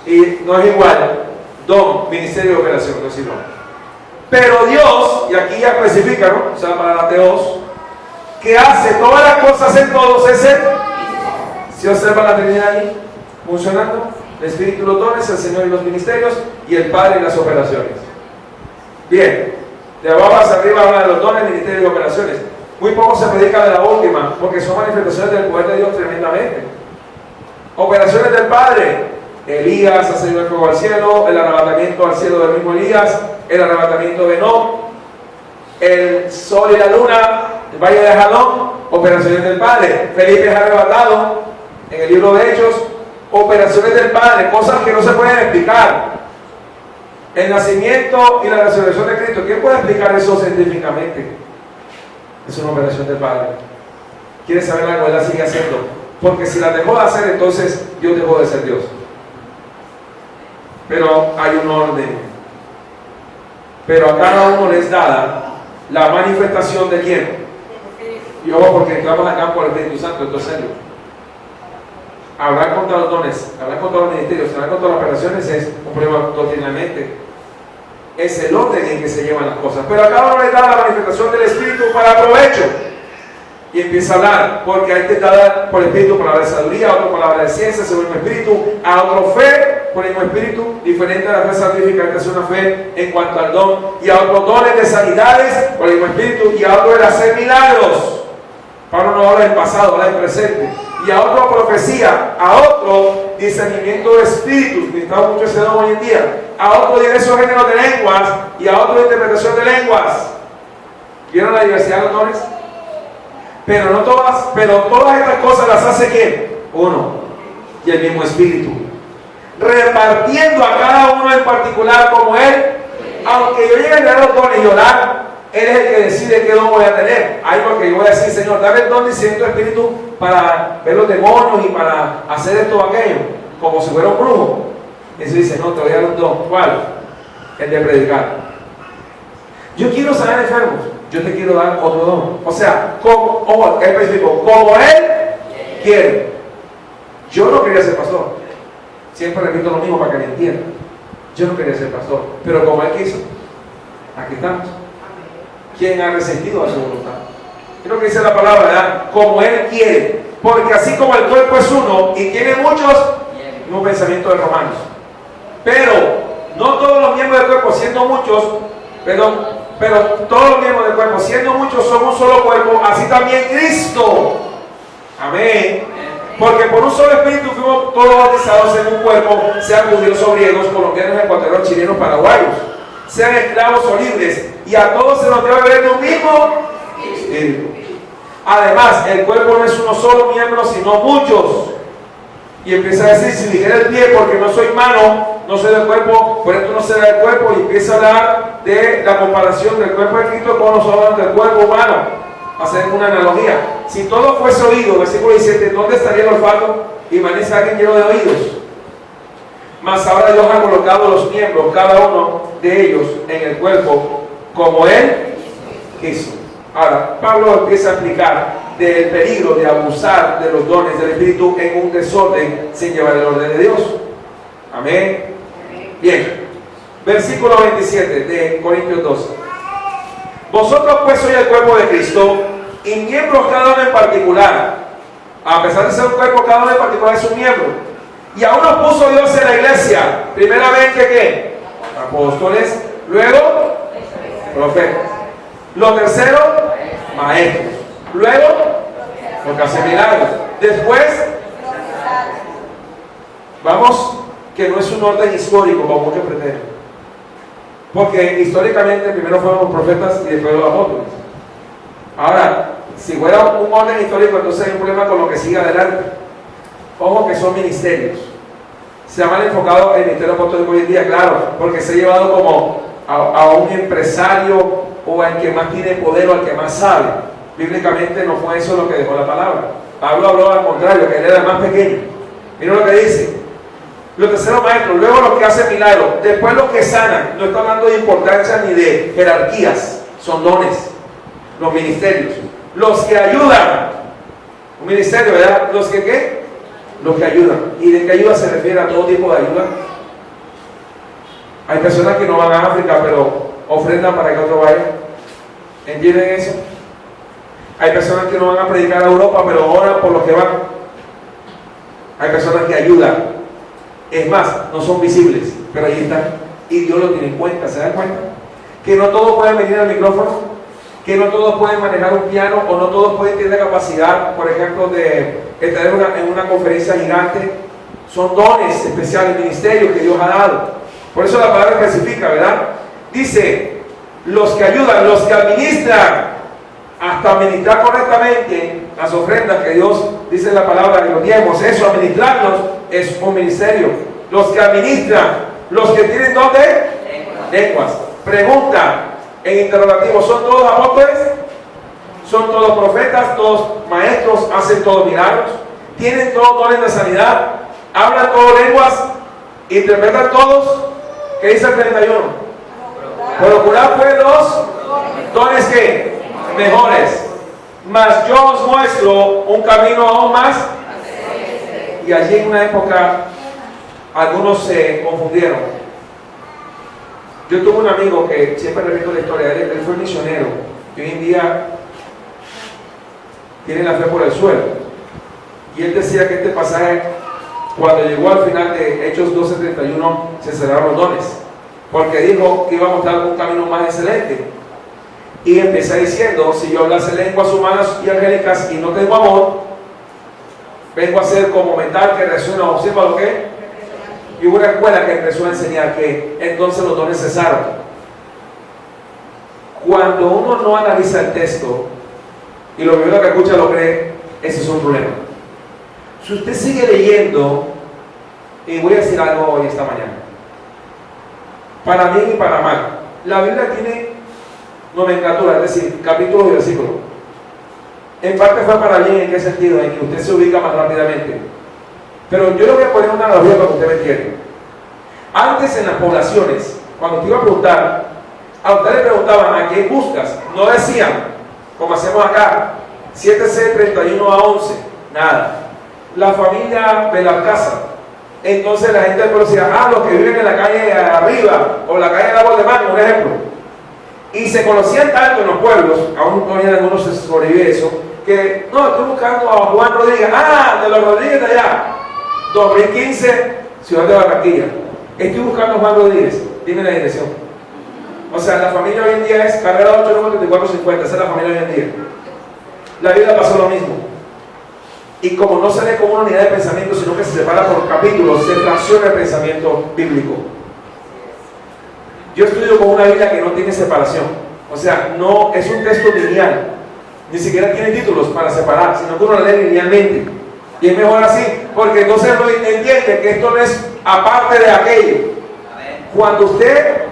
y no es igual, don, ministerio de operación, no es igual. Pero Dios, y aquí ya clasifica, ¿no? O sea, para la teos, que hace todas las cosas en todos, es el. Si observa la Trinidad ahí, funcionando, el Espíritu, los dones, el Señor y los ministerios, y el Padre y las operaciones. Bien, de abajo hacia arriba habla de los dones, ministerios y operaciones. Muy poco se predica de la última, porque son manifestaciones del poder de Dios tremendamente. Operaciones del Padre. Elías ascendió el fuego al cielo, el arrebatamiento al cielo del mismo Elías, el arrebatamiento de Enoc, el sol y la luna, el valle de Jalón, operaciones del Padre. Felipe es arrebatado en el libro de Hechos, operaciones del Padre, cosas que no se pueden explicar. El nacimiento y la resurrección de Cristo, ¿quién puede explicar eso científicamente? Es una operación del Padre. ¿Quieres saber algo? Él la sigue haciendo. Porque si la dejó de hacer, entonces Dios dejó de ser Dios. Pero hay un orden. Pero a cada uno les dada la manifestación de quién. Y ojo, porque entramos acá por el Espíritu Santo, entonces hablar contra los dones, hablar contra los ministerios, hablar contra las operaciones es un problema doctrinalmente. Es el orden en que se llevan las cosas. Pero a cada uno le da la manifestación del Espíritu para provecho. Y empieza a hablar, porque hay que dar por el Espíritu palabra de sabiduría, a otro palabra de ciencia, según el Espíritu, a otro fe por el mismo Espíritu, diferente a la fe salvífica, que es una fe en cuanto al don, y a otros dones de sanidades por el mismo Espíritu, y a otro el hacer milagros. Pablo no habla del pasado, habla del presente. Y a otro profecía, a otro discernimiento de espíritus, necesitamos mucho ese don hoy en día, a otro diversos géneros de lenguas, y a otro interpretación de lenguas. ¿Vieron la diversidad de los dones? Pero todas estas cosas las hace ¿quién? Uno, y el mismo Espíritu, repartiendo a cada uno en particular como Él. Aunque yo llegue a tener los dones y orar, Él es el que decide qué don voy a tener. Hay porque yo voy a decir, Señor, dame el don de discernimiento de Espíritu para ver los demonios y para hacer esto o aquello, como si fuera un brujo. Y se dice, no, te voy a dar un don. ¿Cuál? El de predicar. Yo quiero sanar enfermos, yo te quiero dar otro don. O sea, como Él quiere. Yo no quería ser pastor. Siempre repito lo mismo para que me entiendan. Yo no quería ser pastor, pero como Él quiso, aquí estamos. ¿Quién ha resentido a su voluntad? Creo que dice la palabra, ¿verdad? Como Él quiere. Porque así como el cuerpo es uno y tiene muchos, un pensamiento de Romanos. Pero no todos los miembros del cuerpo, siendo muchos, pero todos los miembros del cuerpo, siendo muchos, son un solo cuerpo, así también Cristo. Amén. Porque por un solo espíritu fuimos todos bautizados en un cuerpo, sean judíos o griegos, colombianos, ecuatorianos, chilenos, paraguayos, sean esclavos o libres, y a todos se nos debe beber de un mismo espíritu. Además, el cuerpo no es uno solo miembro, sino muchos. Y empieza a decir, si dijera el pie, porque no soy mano, no soy del cuerpo, por esto no será del cuerpo, y empieza a hablar de la comparación del cuerpo de Cristo con los órganos del cuerpo humano. Hacer una analogía. Si todo fuese oído, versículo 17, ¿dónde estaría el olfato? Imagínense a alguien lleno de oídos. Mas ahora Dios ha colocado los miembros, cada uno de ellos, en el cuerpo, como Él quiso. Ahora, Pablo empieza a explicar del peligro de abusar de los dones del Espíritu en un desorden sin llevar el orden de Dios. Amén. Bien. Versículo 27 de Corintios 12. Vosotros pues sois el cuerpo de Cristo y miembros cada uno en particular. A pesar de ser un cuerpo, cada uno en particular es un miembro. Y aún nos puso Dios en la iglesia. Primeramente, ¿qué? Apóstoles. Luego, profetas. Lo tercero, maestros. Luego, los que hacen milagros. Después, vamos, que no es un orden histórico como muchos pretenden. Porque históricamente primero fueron los profetas y después los apóstoles. Ahora, si fuera un orden histórico, entonces hay un problema con lo que sigue adelante. Ojo que son ministerios. Se ha mal enfocado el ministerio apostólico hoy en día, claro, porque se ha llevado como a un empresario o al que más tiene poder o al que más sabe. Bíblicamente no fue eso lo que dejó la palabra. Pablo habló al contrario, que él era el más pequeño. Miren lo que dice. Los terceros maestros, luego los que hacen milagros, después los que sanan. No está hablando de importancia ni de jerarquías, son dones, los ministerios. Los que ayudan, un ministerio, ¿verdad? Los que ¿qué? Los que ayudan. ¿Y de qué ayuda se refiere? A todo tipo de ayuda. Hay personas que no van a África, pero ofrendan para que otro vaya. ¿Entienden eso? Hay personas que no van a predicar a Europa, pero oran por los que van. Hay personas que ayudan. Es más, no son visibles, pero ahí están. Y Dios lo tiene en cuenta, ¿se dan cuenta? Que no todos pueden venir al micrófono, que no todos pueden manejar un piano, o no todos pueden tener la capacidad, por ejemplo, de estar en una conferencia gigante. Son dones especiales, ministerios que Dios ha dado. Por eso la palabra especifica, ¿verdad? Dice, los que ayudan, los que administran, hasta administrar correctamente las ofrendas que Dios dice en la palabra, que los diezmos, eso, administrarlos, es un ministerio. Los que administran, los que tienen ¿dónde? Lenguas. Pregunta en interrogativo, ¿son todos apóstoles? ¿Son todos profetas? ¿Todos maestros? ¿Hacen todos milagros? ¿Tienen todos dones de sanidad? ¿Hablan todos lenguas? ¿Interpretan todos? ¿Qué dice el 31? Procurar pues los dones que mejores. Mas yo os muestro un camino aún más. Y allí en una época algunos se confundieron. Yo tuve un amigo que siempre repito la historia, él fue misionero y hoy en día tiene la fe por el suelo. Y él decía que este pasaje, cuando llegó al final de Hechos 12:31, se cerraron los dones, porque dijo que iba a mostrar un camino más excelente. Y empieza diciendo, si yo hablase lenguas humanas y angélicas y no tengo amor, vengo a ser como metal que resuena, observa lo que. Y hubo una escuela que empezó a enseñar que entonces los dones cesaron. Cuando uno no analiza el texto y lo primero que escucha lo cree, ese es un problema. Si usted sigue leyendo, y voy a decir algo hoy esta mañana, para bien y para mal, la Biblia tiene nomenclatura, es decir, capítulos y versículos. En parte fue para bien, ¿en qué sentido? En que usted se ubica más rápidamente. Pero yo le voy a poner una analogía para que usted me entienda. Antes en las poblaciones, cuando te iba a preguntar, a usted le preguntaban a quién buscas, no decían, como hacemos acá, 7C 31 a 11, nada. La familia Belalcázar. Entonces la gente del pueblo decía, los que viven en la calle arriba, o la calle de Árbol de Mango, un ejemplo. Y se conocían tanto en los pueblos, aún todavía en algunos se sobrevive eso, que no, estoy buscando a Juan Rodríguez, de los Rodríguez de allá, 2015, Ciudad de Barranquilla. Estoy buscando a Juan Rodríguez, dime la dirección. O sea, la familia hoy en día es carrera 8 3450, esa es la familia hoy en día. La Biblia pasó lo mismo. Y como no se lee como una unidad de pensamiento, sino que se separa por capítulos, se fracciona el pensamiento bíblico. Yo estudio con una Biblia que no tiene separación. O sea, no es un texto lineal. Ni siquiera tiene títulos para separar, sino que uno lo lee linealmente. Y es mejor así, porque entonces uno entiende que esto no es aparte de aquello. Cuando usted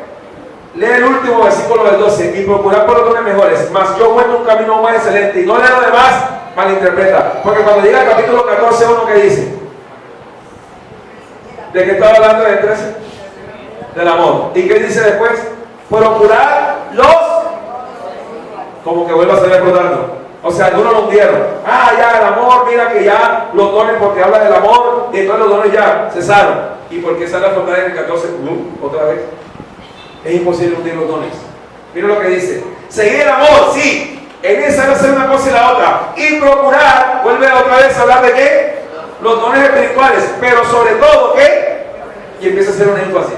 lee el último versículo del 12, y procurar por los dones mejores, mas yo cuento un camino más excelente, y no lee lo demás, malinterpreta. Porque cuando llega al capítulo 14, uno que dice, ¿de qué estaba hablando el 13? Del amor. ¿Y qué dice después? Procurar los, como que vuelva a salir recordando. O sea, algunos lo hundieron. Ah, ya el amor, mira que ya los dones, porque habla del amor, y entonces los dones ya cesaron. ¿Y por qué sale a flotar en el 14? Otra vez. Es imposible hundir los dones. Mira lo que dice. Seguir el amor, sí. Es necesario hacer una cosa y la otra. Y procurar, vuelve otra vez a hablar de qué? Los dones espirituales. Pero sobre todo, ¿qué? Y empieza a hacer un énfasis.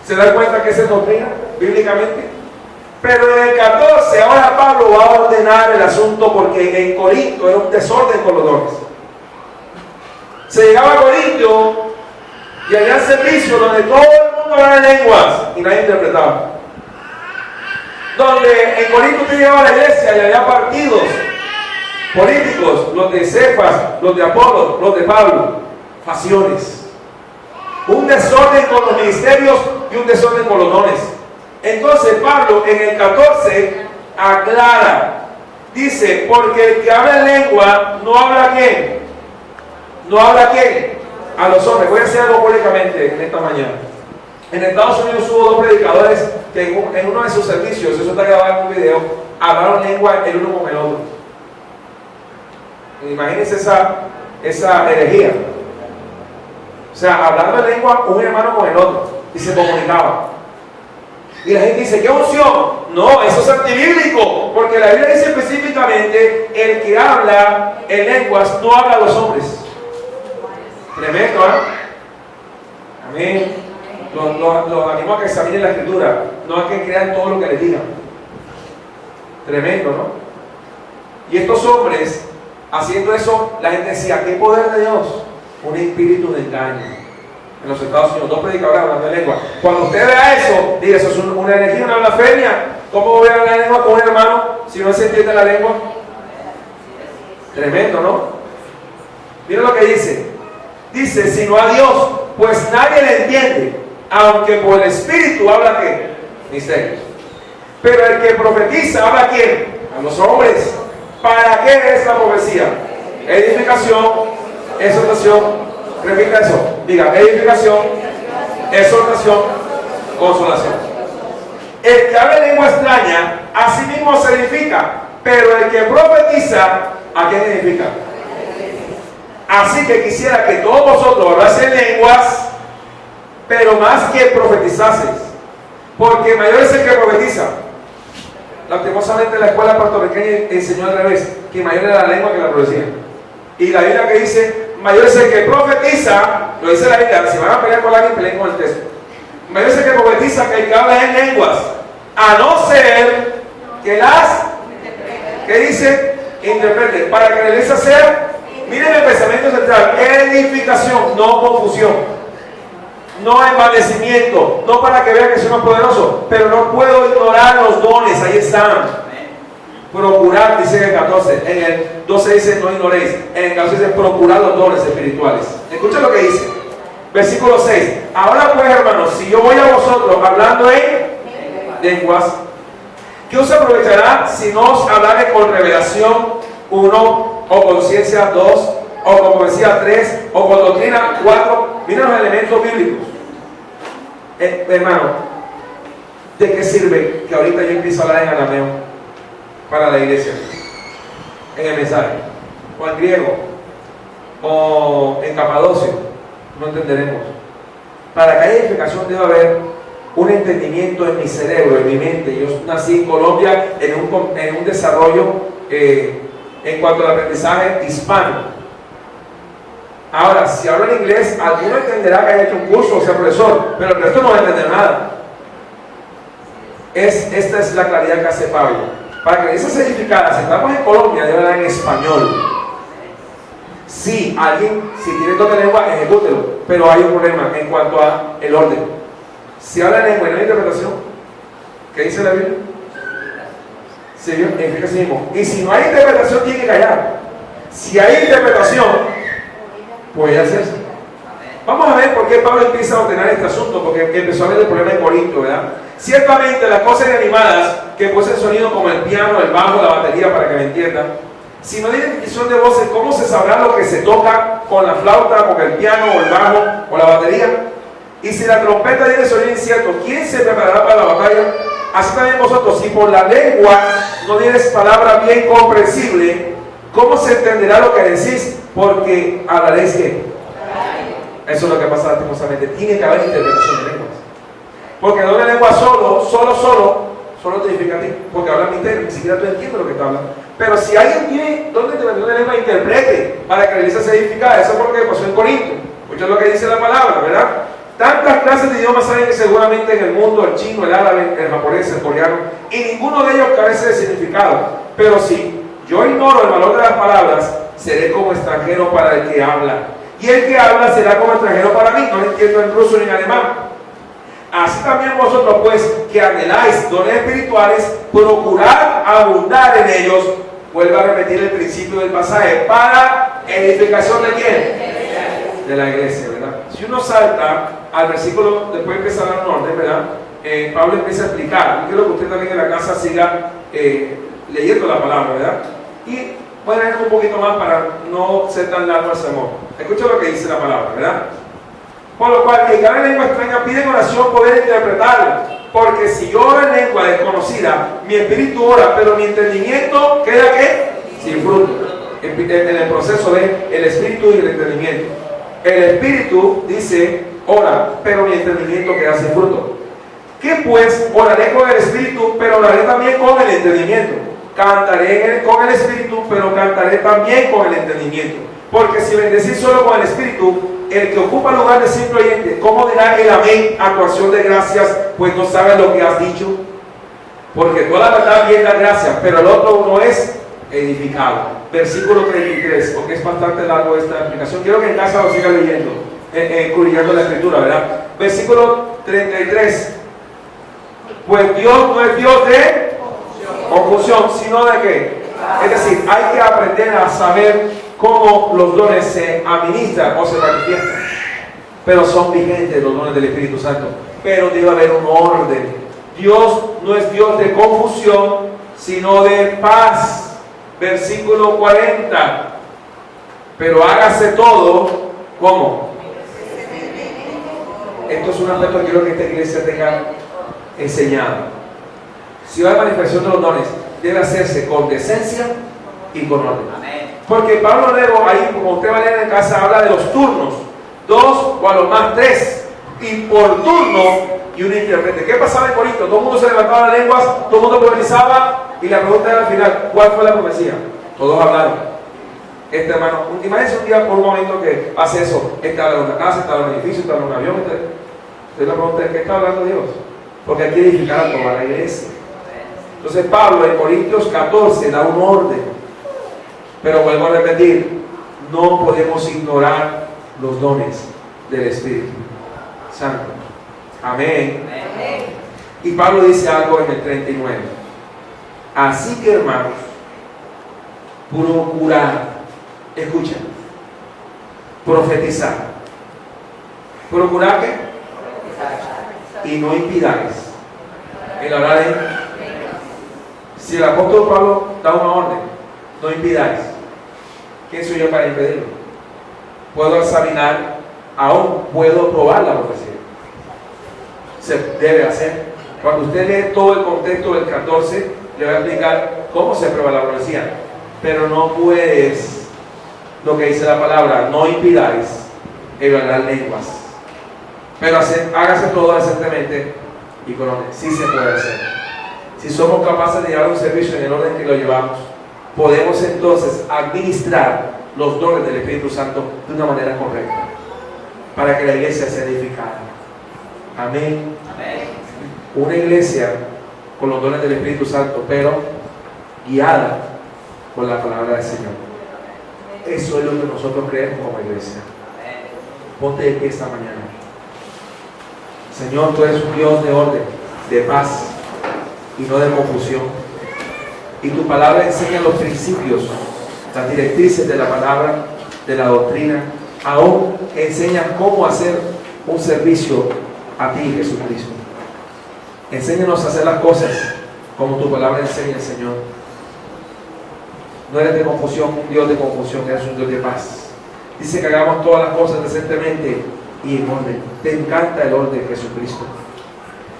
¿Se dan cuenta que se doctrina bíblicamente? Pero en el 14, ahora Pablo va a ordenar el asunto, porque en Corinto era un desorden con los dones. Se llegaba a Corinto y había servicio donde todo el mundo hablaba en lenguas y nadie interpretaba. Donde en Corinto te llegaba a la iglesia y había partidos políticos, los de Cefas, los de Apolo, los de Pablo, facciones. Un desorden con los ministerios y un desorden con los dones. Entonces Pablo en el 14 aclara, dice, porque el que habla en lengua no habla a quién, no habla a quién, a los hombres. Voy a hacer algo públicamente en esta mañana. En Estados Unidos hubo dos predicadores que en uno de sus servicios, eso está grabado en un video, hablaron lengua el uno con el otro. Imagínense esa herejía. O sea, hablando de lengua un hermano con el otro y se comunicaba. Y la gente dice, ¿qué unción? No, eso es antibíblico, porque la Biblia dice específicamente, el que habla en lenguas no habla a los hombres. Tremendo, ¿eh? Amén. Los animo a que examinen la escritura, no a que crean todo lo que les digan. Tremendo, ¿no? Y estos hombres, haciendo eso, la gente decía, ¿qué poder de Dios? Un espíritu de engaño. En los Estados Unidos, dos predicadores hablando de lengua. Cuando usted vea eso, diga, eso es una herejía, una blasfemia. ¿Cómo voy a hablar la lengua con un hermano si no se entiende la lengua? Tremendo, ¿no? Mira lo que dice. Dice, sino a Dios, pues nadie le entiende, aunque por el Espíritu habla ¿qué? Misterios. Pero el que profetiza, ¿habla a quién? A los hombres. ¿Para qué es la profecía? Edificación, exhortación. Repita eso. Diga, edificación, exhortación, consolación. El que habla lengua extraña, a sí mismo se edifica, pero el que profetiza, ¿a quién edifica? Así que quisiera que todos vosotros hablasen lenguas, pero más que profetizaseis, porque mayor es el que profetiza. Lastimosamente la escuela puertorriqueña enseñó al revés, que mayor era la lengua que la profecía. Y la Biblia que dice, mayor es el que profetiza, lo dice la Biblia, si van a pelear con alguien, peleen con el texto. Mayor es el que profetiza que el que habla en lenguas, a no ser que las, ¿qué dice? Interprete, para que la iglesia sea, miren el pensamiento central, edificación, no confusión, no envanecimiento, no para que vean que soy más poderoso, pero no puedo ignorar los dones, ahí están. Procurar, dice en el 14, en el 12 dice no ignoréis, en el 14 dice procurar los dones espirituales. Escucha lo que dice, versículo 6. Ahora pues, hermanos, si yo voy a vosotros hablando en lenguas, ¿qué os aprovechará si no os hablaré con revelación 1, o con ciencia 2, o con profecía 3, o con doctrina 4? Miren los elementos bíblicos. Hermano, ¿de qué sirve que ahorita yo empiezo a hablar en arameo para la iglesia, en el mensaje, o en griego, o en capadocio? No entenderemos. Para que haya edificación debe haber un entendimiento en mi cerebro, en mi mente. Yo nací en Colombia en un desarrollo en cuanto al aprendizaje hispano. Ahora, si hablo en inglés, alguno entenderá que haya hecho un curso o sea profesor, pero el resto no va a entender nada. Esta es la claridad que hace Pablo. Para que esas edificadas, estamos en Colombia, debe hablar en español. Sí, alguien, si tiene don de lengua, ejecútelo, pero hay un problema en cuanto a el orden. Si habla lengua y no hay interpretación, ¿qué dice la Biblia? Se edifica a sí mismo. Y si no hay interpretación, tiene que callar. Si hay interpretación, puede hacerse. Vamos a ver por qué Pablo empieza a ordenar este asunto, porque empezó a ver el problema en Corinto, ¿verdad? Ciertamente las cosas inanimadas que poseen sonido como el piano, el bajo, la batería, para que me entiendan, si no hay distinción de voces, ¿cómo se sabrá lo que se toca con la flauta, con el piano, o el bajo, o la batería? Y si la trompeta tiene sonido incierto, ¿quién se preparará para la batalla? Así también vosotros, si por la lengua no tienes palabra bien comprensible, ¿cómo se entenderá lo que decís? Porque hablaréis ¿qué? Eso es lo que pasa lastimosamente. Tiene que haber interpretación de lenguas. Porque no de lengua solo te edifica a ti. Porque habla misterio, ni siquiera tú entiendes lo que está hablando. Pero si alguien tiene donde interpretación de lengua, interprete para que la iglesia sea edificada. Eso es lo que pasó en Corinto. Escucha lo que dice la palabra, ¿verdad? Tantas clases de idiomas hay que seguramente en el mundo, el chino, el árabe, el japonés, el coreano, y ninguno de ellos carece de significado. Pero si yo ignoro el valor de las palabras, seré como extranjero para el que habla. Y el que habla será como extranjero para mí, no entiendo en ruso ni en alemán. Así también vosotros, pues, que anheláis dones espirituales, procurad abundar en ellos. Vuelvo a repetir el principio del pasaje, para edificación de quién? De la iglesia, ¿verdad? Si uno salta al versículo, después empieza a dar un orden, ¿verdad? Pablo empieza a explicar. Yo quiero que usted también en la casa siga leyendo la palabra, ¿verdad? Y voy a leer un poquito más para no ser tan largo el sermón. Escucha lo que dice la palabra, ¿verdad? Por lo cual, el que habla en lengua extraña pide en oración poder interpretarla. Porque si yo oro en lengua desconocida, mi espíritu ora, pero mi entendimiento queda ¿qué? Sin fruto. En el proceso de el espíritu y el entendimiento. El espíritu dice, ora, pero mi entendimiento queda sin fruto. ¿Qué pues? Oraré con el espíritu, pero oraré también con el entendimiento. Cantaré con el espíritu, pero cantaré también con el entendimiento. Porque si bendecís solo con el espíritu, el que ocupa el lugar de simple oyente, ¿cómo dirá el amén a tu acción de gracias, pues no sabes lo que has dicho? Porque toda la verdad bien da gracias, pero el otro no es edificado. Versículo 33, porque es bastante largo esta explicación. Quiero que en casa lo siga leyendo, escudriñando la escritura, ¿verdad? Versículo 33. Pues Dios no es Dios de confusión, sino de ¿qué? Es decir, hay que aprender a saber cómo los dones se administran o se manifiestan. Pero son vigentes los dones del Espíritu Santo. Pero debe haber un orden. Dios no es Dios de confusión, sino de paz. Versículo 40. Pero hágase todo, ¿cómo? Esto es un aspecto que quiero que esta iglesia tenga enseñado. Si va a manifestación de los dones, debe hacerse con decencia y con orden. Amén. Porque Pablo luego ahí, como usted va a leer en casa, habla de los turnos, 2 o a lo más 3, y por turno y un intérprete. ¿Qué pasaba en Corinto? Todo el mundo se levantaba las lenguas, todo el mundo profetizaba, y la pregunta era al final, ¿cuál fue la profecía? Todos hablaron. Este hermano, imagínense un día por un momento que hace eso, está hablando en una casa, está hablando en un edificio, está hablando en un avión. Usted le pregunta, ¿qué está hablando Dios? Porque hay que edificar a toda la iglesia. Entonces Pablo en Corintios 14 da un orden. Pero vuelvo a repetir, no podemos ignorar los dones del Espíritu Santo. Amén. Amén. Y Pablo dice algo en el 39. Así que hermanos, procurad, escucha, profetizar. ¿Procurad qué? Y no impidáis el hablar en. Si el apóstol Pablo da una orden, no impidáis. ¿Quién soy yo para impedirlo? Puedo examinar, aún puedo probar la profecía. Se debe hacer. Cuando usted lee todo el contexto del 14, le voy a explicar cómo se prueba la profecía. Pero no puedes, lo que dice la palabra, no impidáis el hablar lenguas. Pero hágase todo decentemente y con orden. Sí se puede hacer. Si somos capaces de llevar un servicio en el orden que lo llevamos, podemos entonces administrar los dones del Espíritu Santo de una manera correcta, para que la iglesia sea edificada. Amén. Amén. Una iglesia con los dones del Espíritu Santo, pero guiada por la palabra del Señor. Eso es lo que nosotros creemos como iglesia. Ponte de pie esta mañana. Señor, tú eres un Dios de orden, de paz y no de confusión. Y tu palabra enseña los principios, las directrices de la palabra, de la doctrina. Aún enseña cómo hacer un servicio a ti, Jesucristo. Enséñanos a hacer las cosas como tu palabra enseña, Señor. No eres de confusión, un Dios de confusión, eres un Dios de paz. Dice que hagamos todas las cosas decentemente y en orden. Te encanta el orden, Jesucristo.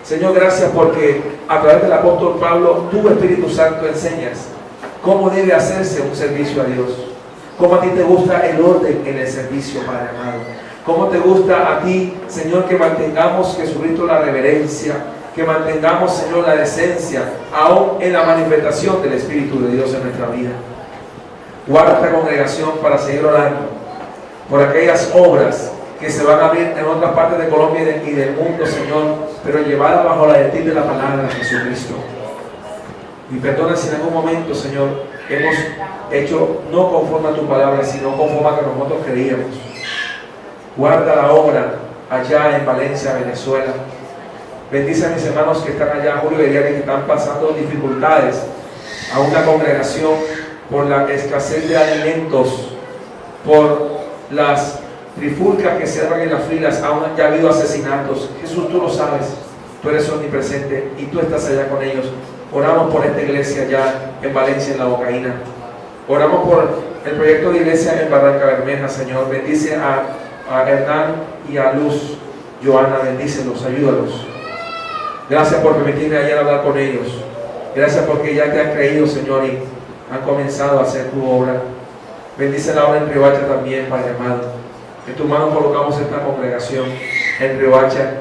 Señor, gracias porque a través del apóstol Pablo, tu Espíritu Santo enseñas cómo debe hacerse un servicio a Dios. Cómo a ti te gusta el orden en el servicio, Padre amado. Cómo te gusta a ti, Señor, que mantengamos, Jesucristo, la reverencia, que mantengamos, Señor, la decencia, aún en la manifestación del Espíritu de Dios en nuestra vida. Guarda esta congregación para seguir orando por aquellas obras que se van a abrir en otras partes de Colombia y del mundo, Señor, pero llevadas bajo la directriz de la palabra de Jesucristo. Y perdona si en algún momento, Señor, hemos hecho no conforme a tu palabra, sino conforme a lo que nosotros creíamos. Guarda la obra allá en Valencia, Venezuela. Bendice a mis hermanos que están allá, Julio y Eliane, que están pasando dificultades a una congregación por la escasez de alimentos, por las trifulcas que se dan en las filas, aún ya ha habido asesinatos. Jesús, tú lo sabes, tú eres omnipresente y tú estás allá con ellos. Oramos por esta iglesia allá en Valencia, en La Bocaína. Oramos por el proyecto de iglesia en Barranca Bermeja, Señor. Bendice a Hernán y a Luz, Joana, bendícelos, ayúdalos. Gracias por permitirme ayer hablar con ellos. Gracias porque ya te han creído, Señor, y han comenzado a hacer tu obra. Bendice la obra en Riohacha también, Padre amado. En tu mano colocamos esta congregación en Riohacha,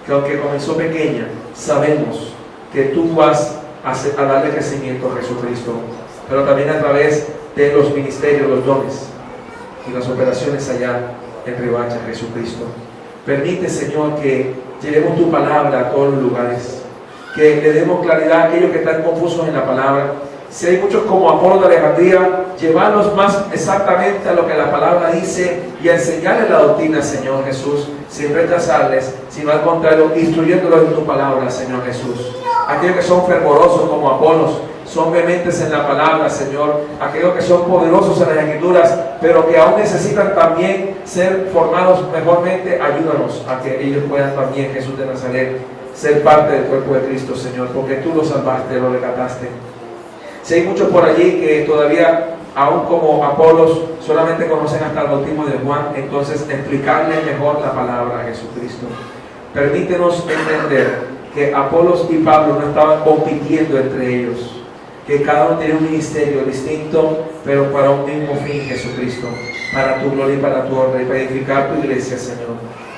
que aunque comenzó pequeña, sabemos que tú vas a darle crecimiento a Jesucristo, pero también a través de los ministerios, los dones y las operaciones allá en Riohacha, Jesucristo. Permite, Señor, que llevemos tu palabra a todos los lugares, que le demos claridad a aquellos que están confusos en la palabra. Si hay muchos como Apolo de Alejandría, llevarlos más exactamente a lo que la palabra dice y a enseñarles la doctrina, Señor Jesús, sin rechazarles, sino al contrario, instruyéndolos en tu palabra, Señor Jesús. Aquellos que son fervorosos como Apolos, son vehementes en la palabra, Señor. Aquellos que son poderosos en las Escrituras, pero que aún necesitan también ser formados mejormente, ayúdanos a que ellos puedan también, Jesús de Nazaret, ser parte del cuerpo de Cristo, Señor, porque tú lo salvaste, lo rescataste. Si hay muchos por allí que todavía, aún como Apolos, solamente conocen hasta el bautismo de Juan, entonces explicarles mejor la palabra a Jesucristo. Permítenos entender que Apolos y Pablo no estaban compitiendo entre ellos, que cada uno tenía un ministerio distinto, pero para un mismo fin, Jesucristo, para tu gloria y para tu honra, y para edificar tu iglesia, Señor.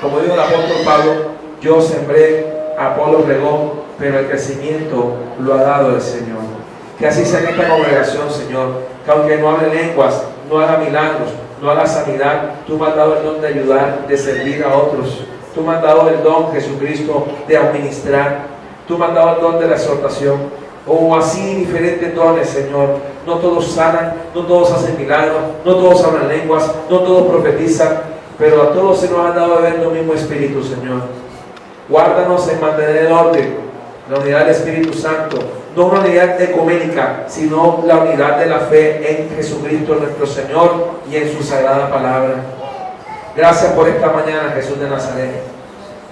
Como dijo el apóstol Pablo, yo sembré, Apolos regó, pero el crecimiento lo ha dado el Señor. Que así sea en esta congregación, Señor, que aunque no hable lenguas, no haga milagros, no haga sanidad, tú me has dado el don de ayudar, de servir a otros. Tú me has dado el don, Jesucristo, de administrar. Tú me has dado el don de la exhortación. O así diferentes dones, Señor. No todos sanan, no todos hacen milagros, no todos hablan lenguas, no todos profetizan, pero a todos se nos ha dado de ver el mismo Espíritu, Señor. Guárdanos en mantener el orden, la unidad del Espíritu Santo, no una unidad ecuménica, sino la unidad de la fe en Jesucristo nuestro Señor y en su sagrada palabra. Gracias por esta mañana, Jesús de Nazaret.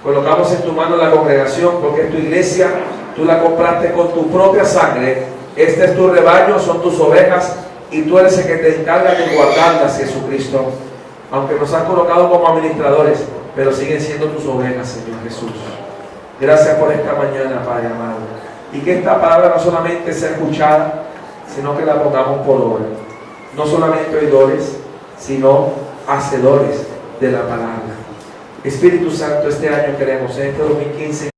Colocamos en tu mano la congregación, porque es tu iglesia, tú la compraste con tu propia sangre. Este es tu rebaño, son tus ovejas, y tú eres el que te encarga de guardarlas, Jesucristo. Aunque nos han colocado como administradores, pero siguen siendo tus ovejas, Señor Jesús. Gracias por esta mañana, Padre amado. Y que esta palabra no solamente sea escuchada, sino que la pongamos por obra. No solamente oidores, sino hacedores de la palabra. Espíritu Santo, este año queremos, en este 2015,